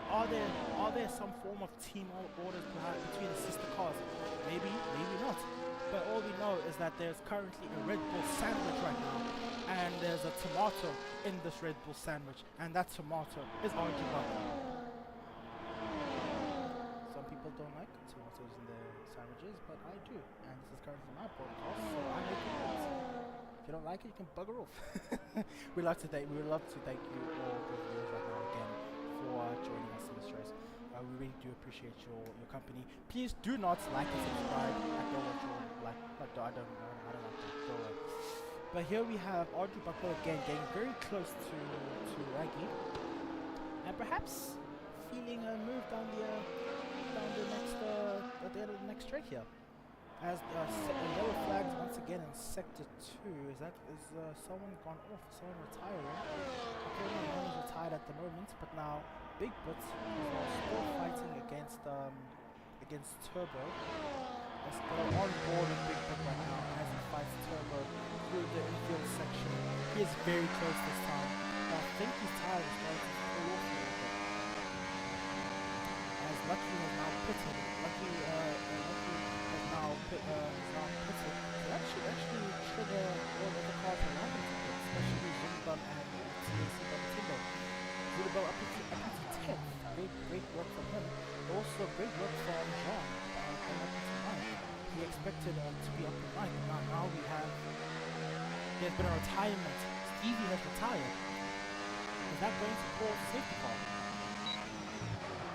Are there some form of team orders between the sister cars? Maybe not. But all we know is that there's currently a Red Bull sandwich right now, and there's a tomato in this Red Bull sandwich, and that tomato is RG Buckle. Some people don't like tomatoes in their sandwiches, but I do, and this is currently my podcast, so I make it. If you don't like it, you can bugger off. We would love to thank you all the viewers right now again for joining us in this race. We really do appreciate your company. Please do not like and subscribe. I don't want to go away. But here we have Audrey Buckle again getting very close to Raggy, and perhaps feeling a move down the end of the next straight here. As yellow flags once again in sector 2. Is someone gone off? Someone retiring? Okay, no one is retired at the moment, but now Big Butts is still fighting against Turbo. Escort on board with Big Book right now as he fights Turbo through the infield section. He is very close this time. I think his tire is going to fall off a little bit. As Lucky has now pitted. Lucky has now pitted. So that should actually trigger all of the cars around him to pit, especially Zunibel and TAC Bamatindo. Zunibel up into 10th. Great work from him. Also great work from John. Up into 9th. He expected to be up in 9th. Now we have... There's been a retirement. Stevie has retired. Is that going to cause safety car?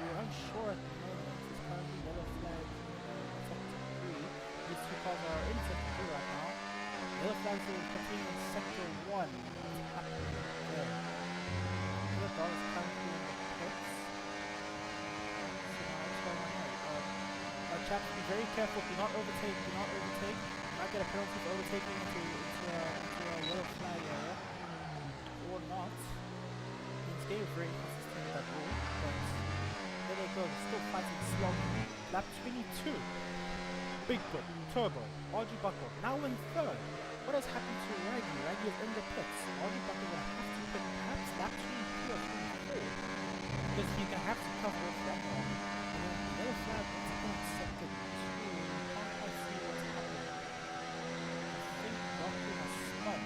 We're unsure at the moment. It's currently yellow flag in sector 3. These two cars are in sector 3 right now. Yellow flags will continue in sector 1. What's happening there? The car is currently in the pits. So now what's going on here? Chaps, be very careful. Do not overtake. Do not overtake. You might get a penalty for overtaking into a yellow flag area. Or not. They were very consistent with that rule, but there they go, still fighting slowly. Lap 22. Big Book, Turbo, RG Buckle, now in 3rd. What has happened to Raggy? Raggy is in the pits. RG Buckle will have to pit perhaps lap 23 or 24. Because he's going to have to cover it from on. And then the yellow flag is going to set the 2. Can't quite see what's happening. I think Buckle has spun.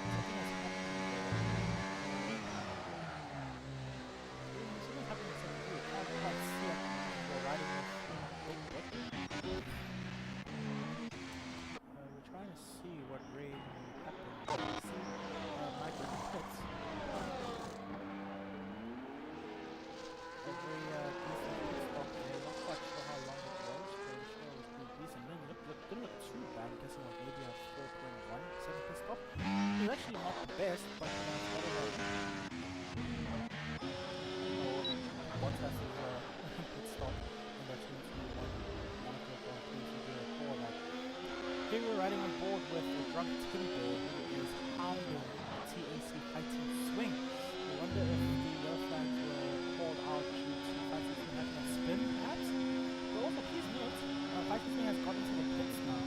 Something has happened. We're trying to see what raid happened. See Michael pits. Every decent pit stop there. Not quite sure how long it was, but I'm sure it was pretty decent. Didn't look too bad. I'm guessing it was maybe a 4.1 second pit stop. It was actually not the best, but it's better than Bottas' pit stop in that 2021 Monaco Grand Prix. If you do recall that. Here we're riding on board with the drunk Teddy Bear who is hounding TAC Fighting Swing. I wonder if the yellow flags were called out due to Fighting Swing having a spin, perhaps? But also, please note, Fighting Swing has gotten to the pits now,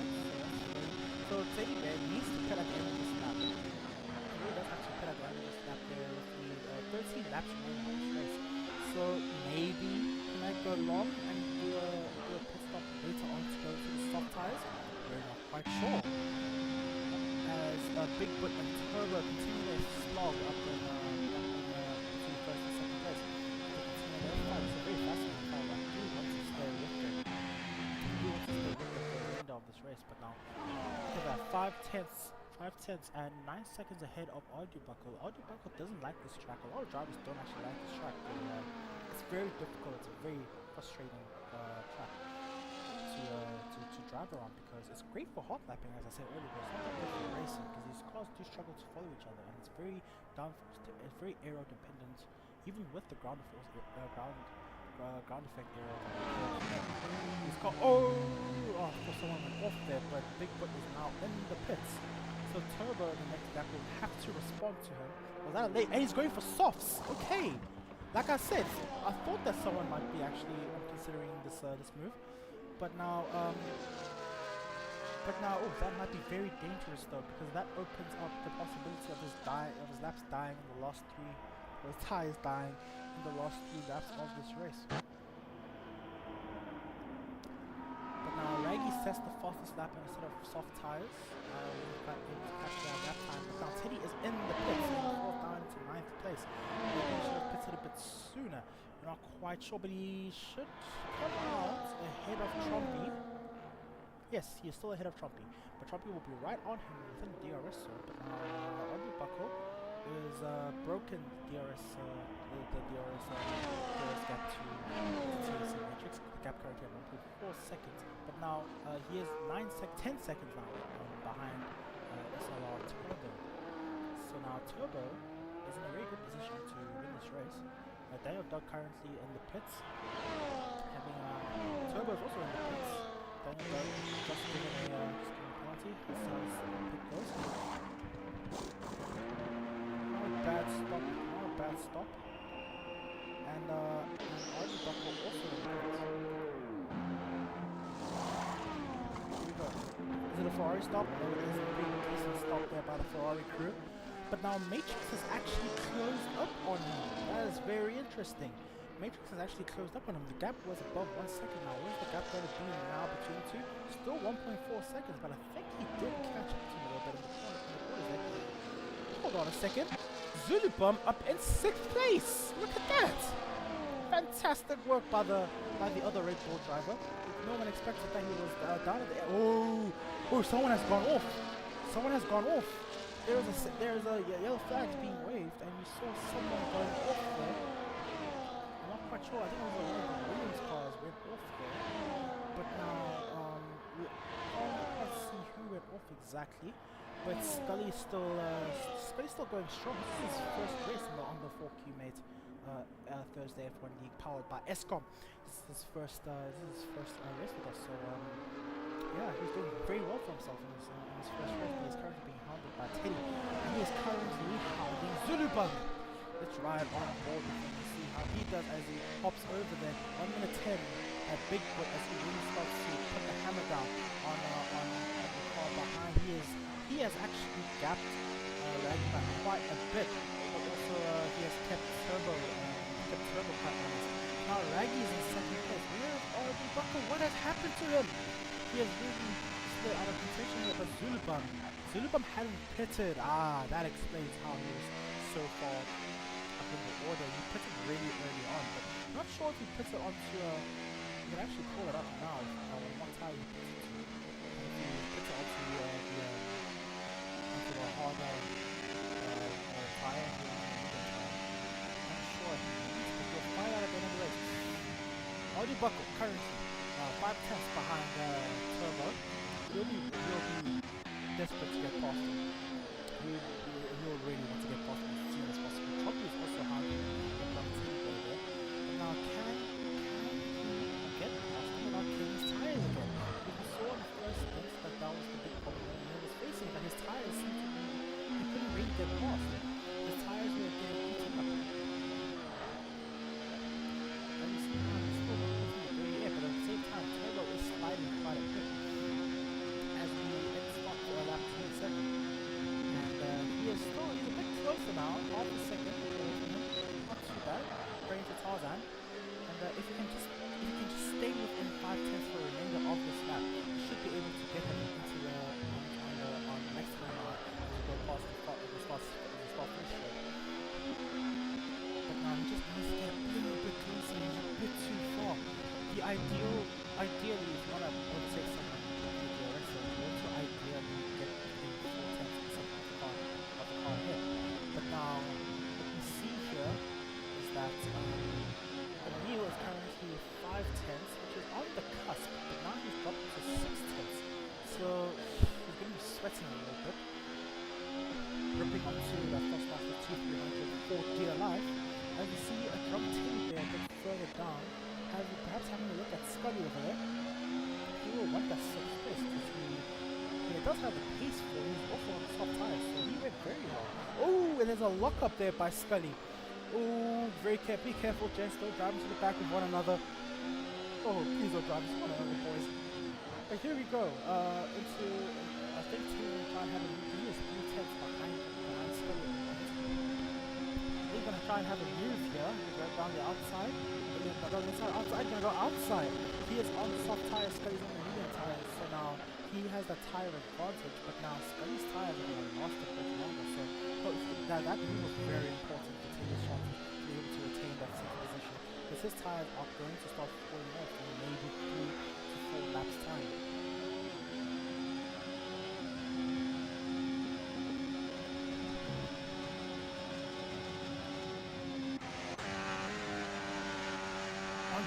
so Teddy Bear needs to pit at the end of this lap. He really does have to pit at the end of this lap there with the 13 laps remaining on this race. So maybe he might go long and do a pit stop later on to go to the soft tires. We're not quite sure. As Big Book and Turbo continue their slog up in between first and second place. They continue their fight. It's a very fascinating fight. I do want to stay with them. I do want to stay with them for the remainder of this race, but now look at that, 5 tenths and 9 seconds ahead of Buckle. Buckle doesn't like this track. A lot of drivers don't actually like this track, but it's very difficult. It's a very frustrating track to drive around because it's great for hot lapping, as I said earlier, but it's not that good for racing because these cars do struggle to follow each other, and it's very it's very aero dependent, even with the ground effect aero. He's got of course someone went off there, but Big Book is now in the pits. So Turbo in the next lap will have to respond to him. Was that a late? And he's going for softs. Okay. Like I said, I thought that someone might be actually considering this move, but now that might be very dangerous though, because that opens up the possibility of his laps dying in the last 3, or his tires dying in the last 3 laps of this race. Now Raggy sets the fastest lap in a set of soft tires. We're able to catch that lap time. But now Teddy is in the pits, and he falls down to 9th place. He should have pitted a bit sooner. We're not quite sure, but he should come out ahead of Trumpy. Yes, he is still ahead of Trumpy, but Trumpy will be right on him within DRS zone. But now RB Buckle is broken DRS, the DRS gap to TAC Matrix. The gap currently at 1.4 seconds. But now he is 10 seconds now behind SLR Turbo. So now Turbo is in a very good position to win this race. Daniel Doug currently in the pits. Turbo is also in the pits. Daniel Doug just given a penalty. As far as pit goes. Not a bad stop. And RB Buckle also in the pits. Ferrari stop. Oh, there's a big decent stop there by the Ferrari crew. But now Matrix has actually closed up on him. That is very interesting. Matrix has actually closed up on him. The gap was above 1 second now. Where's the gap going to be now between the two? Still 1.4 seconds, but I think he did catch up to him a little bit in the corners there. Hold on a second. Zulubum up in 6th place. Look at that. Fantastic work by the other Red Bull driver. No one expected that he was down at the air. Oh, someone has gone off. Someone has gone off. There's a yellow flag being waved, and you saw someone going off there. I'm not quite sure. I think it was one of the Williams cars went off there. But now, we can't quite see who went off exactly. But Scully's still going strong. This is his first race on the 4Q mate. Thursday F1 League powered by ESKOM. This is his first race with us. So yeah, he's doing very well for himself in his first race. He is currently being hounded by Teddy, and he is currently hounding Zulubug. Let's ride on board with him and see how he does as he hops over there. 1 minute 10 at Big Foot as he really starts to put the hammer down on the car behind. He has actually gapped Raggy by quite a bit, but also he has kept Turbo quite honest. Now Raggy is in 2nd place. Where is RB Buckle? What has happened to him? He has really slid out of contention here, but Zulubum hadn't pitted. That explains how he was so far up in the order. He pitted really early on, but I'm not sure if he pitted onto you can actually call it up now what tire he pitted to. If he pitted onto the harder tire, I'm not sure. We'll find out at the end of the race. Audi Buckle currently 5 tenths behind Turbo. He'll be desperate to get past him. He'll really want to get past him as soon as possible. Choppy is also hungry the front team there. But now can he get past him without killing his tires again? Because we saw in the first race that was the big problem when he was facing, that his tires seemed to be, he couldn't really get past him. His tires were getting eaten up. Turbo is sliding quite a bit as we start to lap 27, and he's a bit closer now, half a second away from him, not too bad, according to Tarzan, and if you can just stay within 5 tenths for the remainder of this lap, you should be able to get him into on the next time out to go past the start finish straight. But now he just needs to get a little bit closer, he's a bit too far. The ideally, if you want to overtake someone with your wrestler, you want to ideally get within 4 tenths of the car here. But now, what we see here is that O'Neill is currently 5 tenths, which is on the cusp, but now he's dropped to 6 tenths. So he's going to be sweating a little bit, ripping onto the first master 2300 4 gear life. As you see a drum tape there a bit further down. Perhaps having a look at Scully over there, he will want that 6th place because he does have the pace for him. He's also on the soft tires, so he went very well. Oh, and there's a lock up there by Scully. Oh, be careful, gents. Don't drive into the back of one another. Oh, please don't drive into one another, boys. But here we go. I think Team will try and have a move. He is 3 tenths behind Scully. We're going to try and have a move here. We're going down the outside. Outside, gonna go outside. He is on soft tires, Scully's on the medium tires, so now he has the tire advantage, but now Scully's tires are gonna last a bit longer, so that move was very important to take his chances to be able to retain that 2nd position, because his tires are going to start falling off in maybe 3 to 4 laps time.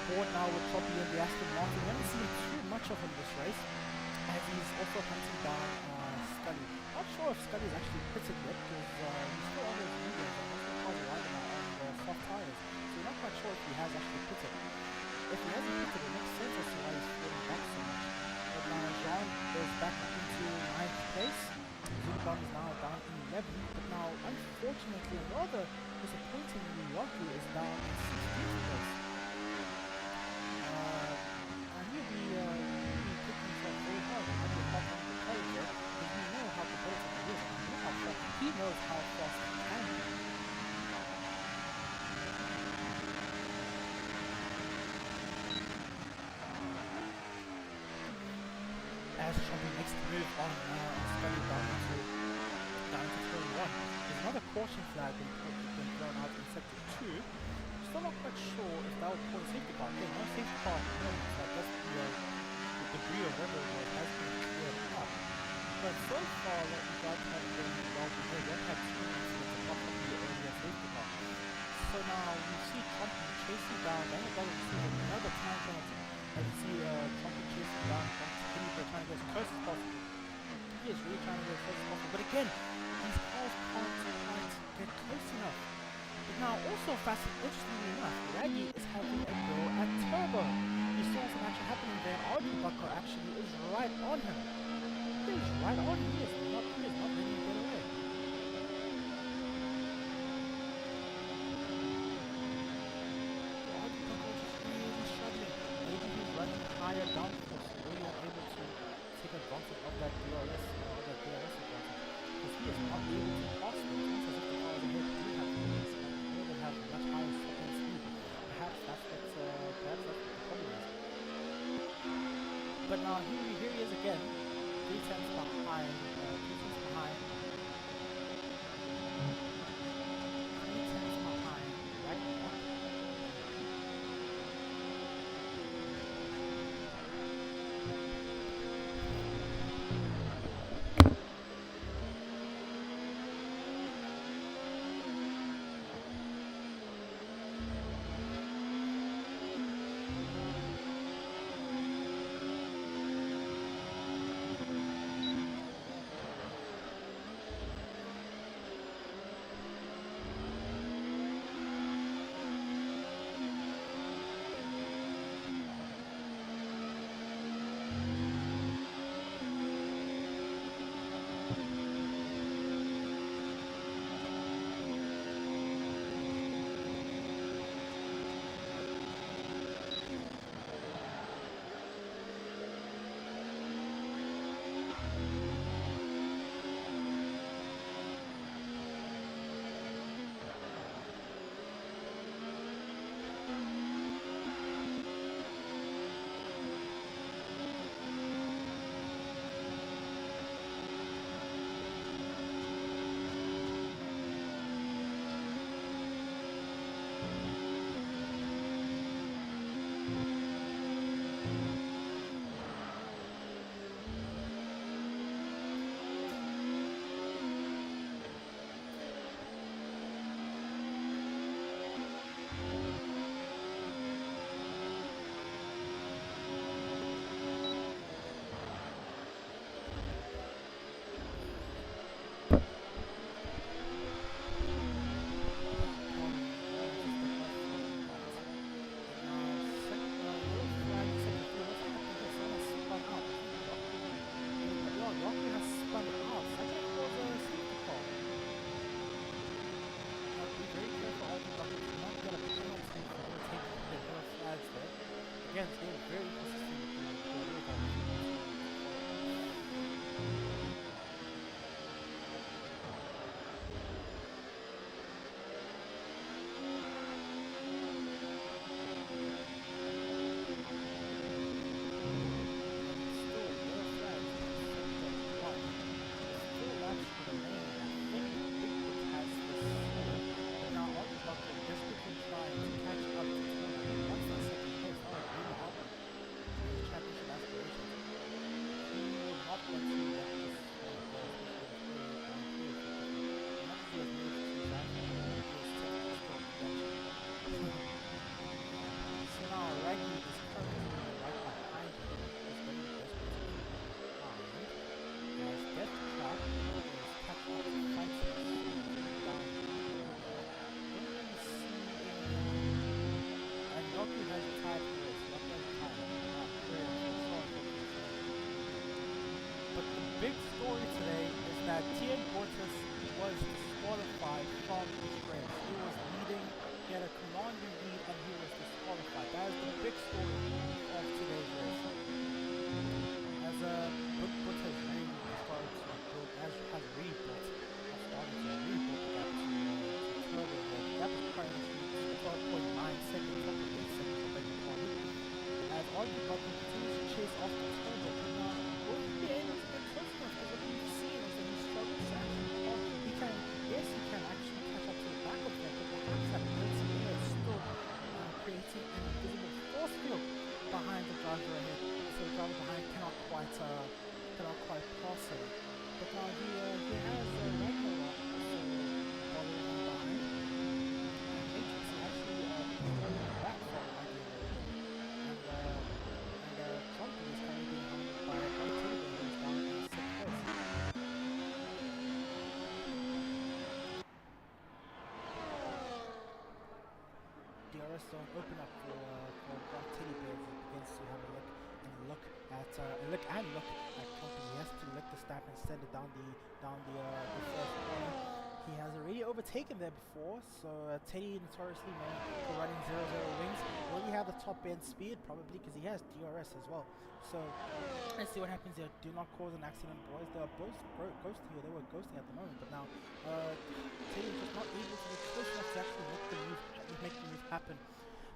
Board now with Choppy and the Aston Martin. We haven't seen too much of him this race, as he's also hunting down Scully. Not sure if Scully's actually pitted yet, because he's still on those mediums and he's still riding on the soft tires. So we're not quite sure if he has actually pitted. If he hasn't pitted, it makes sense as to why he's falling back so much. But now Jean goes back into 9th place. Zulubum is now down in 11th, but now unfortunately and rather disappointingly Rocky is down in 16th place. He'll be picking himself very hard and having a pop on the plate there. caution flag been thrown out in sector 2. Still not quite sure if that would cause a safety car. Okay, no safety car knows that just the debris or whatever it was has been cleared up. But so far, what we got have been well behaved. We have had 2 incidents apart from the earlier safety car. So now we see Trumpy chasing down, and we're going to see another time penalty. And you see Trumpy chasing down, Trumpy trying to get as close as possible. He is really trying to get as close as possible. But again, these cars can't quite get close enough. But now also interestingly enough, Raggy is having a go at Turbo. You saw some action happening there, and Arden Bucker actually is right on him. He is right on him. He is not letting him get away. Arden Bucker is just really struggling. Maybe he's running higher downforce, really unable to take advantage of that DRS advantage. Because he is not able to pass them. It's as if the cars ahead do have DRS. They have much higher speed. Perhaps that's what the problem is. But now here he is again, 3 tenths behind, 3 tenths behind, 3 tenths behind, right on. Again, they were very consistent with the real big story today is that Tian Bortas was disqualified from this race. He was leading, he had a commanding lead, and he was disqualified. That is the big story of today's race. As Bortas has really started to build, has rebuilt the gap to Turbo. The gap is currently 12.9 seconds up to 8 seconds of the party. As Arden Bucker continues to chase off the Turbo, but now will he be able to get close enough? Because what we've seen is that he struggles to actually he can actually quite possible. But now he has Ragnarok also following him behind. And Matrix is actually falling back for ideally. And Trumpy is currently being hunted by Tinder, who's down in 6th place. DRS zone open up for Black Teddy Bear as he begins to have a look at Trumpy. He has to lick the stamp and send it down the first corner. He has already overtaken there before, so Teddy notoriously known for running 0-0 wings. Will he have the top end speed? Probably, because he has DRS as well. So let's see what happens here. Do not cause an accident, boys. They are both ghosting here. They were ghosting at the moment, but now Teddy is just not able to be close enough to actually make the move happen.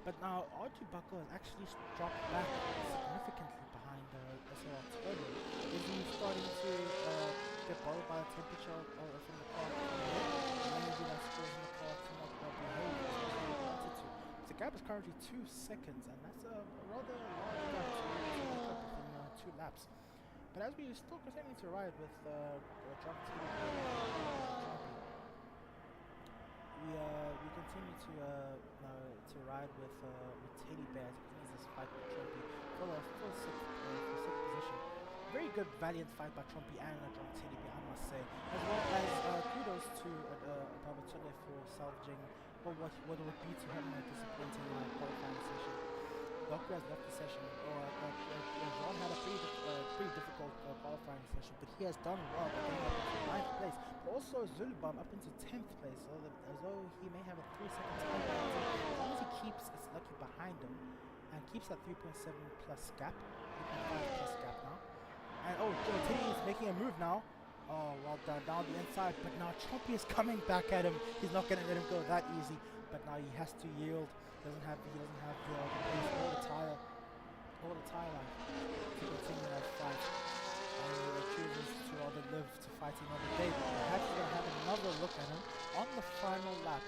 But now R2 Buckle has actually dropped back significantly behind SLR Turbo. Is he starting to get bothered by the temperature from the car? Maybe that's causing the car to not behave as he wanted to. The gap is currently 2 seconds, and that's a rather large gap to make up within 2 laps. But as we still continue to ride with Drunk Team, we continue to ride with Teddy Bear as he continues this fight with Trumpy for the sixth position. Very good, valiant fight by Trumpy and Drunk Teddy Bear, I must say. As well as kudos to Babatunde for salvaging what it would be to him in a disappointing qualifying session. Doku has left the session, Jean had a pretty difficult qualifying session, but he has done well by getting up into 9th place. But also Zulubam up into 10th place, so that as though he may have a 3-second time penalty, as long as he keeps his lucky behind him and keeps that 3.7 plus gap, 3.5 plus gap now. And Teddy is making a move now. Oh, well done, down the inside, but now Choppy is coming back at him. He's not going to let him go that easy, but now he has to yield. He doesn't have the pace or the tire line to continue that fight. And he chooses to rather live to fight another day. But perhaps we're going to have another look at him on the final lap.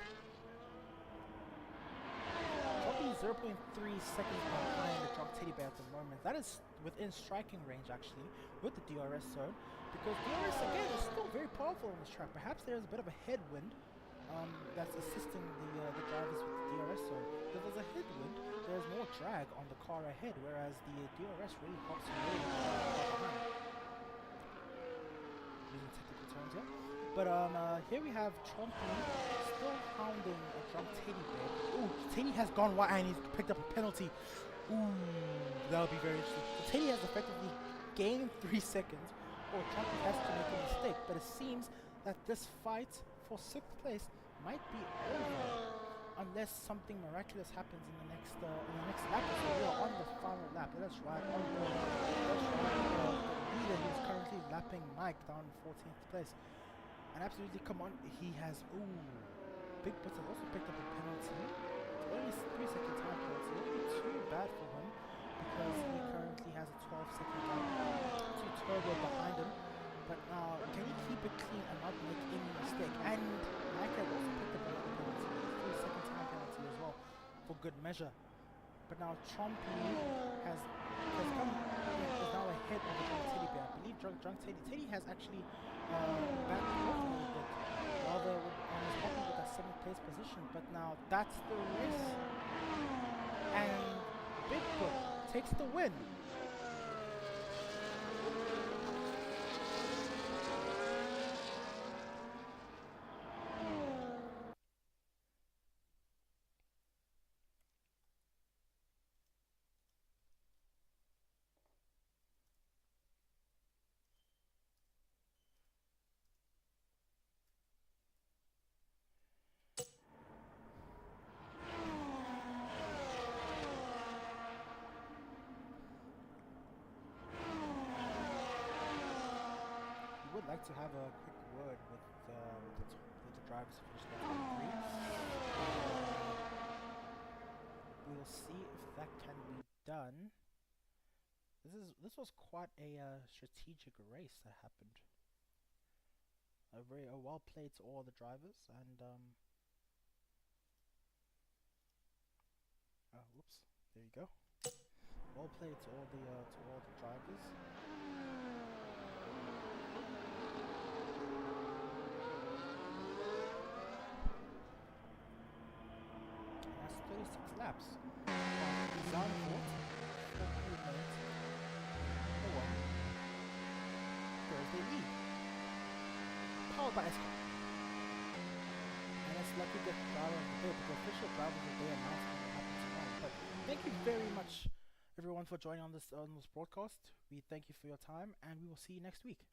Choppy is 0.3 seconds behind the Drunk Teddy Bear at the moment. That is within striking range actually with the DRS zone, because DRS again is still very powerful on this track. Perhaps there's a bit of a headwind that's assisting the drivers with the DRS zone. If there's a headwind, there's more drag on the car ahead, whereas the DRS really helps you behind. Using technical terms here. But here we have Trumpy still hounding a Drunk Teddy Bear. Ooh, Teddy has gone wide and he's picked up a penalty. Ooh, that'll be very interesting. So Teddy has effectively gained 3 seconds, or Trumpy has to make a mistake. But it seems that this fight for 6th place might be over unless something miraculous happens in the next lap. So we are on the final lap. Let us ride on the leader who's currently lapping Mike down in 14th place. And absolutely, come on, he has Big Bits has also picked up a penalty. It's only 3-second time penalty. It won't be too bad for him because he currently has a 12-second time to Turbo behind him. But now, can he keep it clean and not make any mistake? And Mike has also picked up another penalty, 3-second time penalty as well, for good measure. But now Trumpy is now ahead of the Drunk Teddy Bear. I believe Drunk Teddy has actually backed off a little bit. Rather, was happy with that 7th place position. But now that's the race, and Bigfoot takes the win. Would like to have a quick word with the drivers who finished top 3. We'll see if that can be done. This was quite a strategic race that happened. A well played to all the drivers, and whoops, there you go. Well played to all the drivers. And that's 36 laps. Design court, 4 minutes, the one. Thursday lead. Powered by ESKOM. And it's lucky that driver of the day, but the official driver of the day announcement will happen tomorrow. But thank you very much, everyone, for joining on this broadcast. We thank you for your time, and we will see you next week.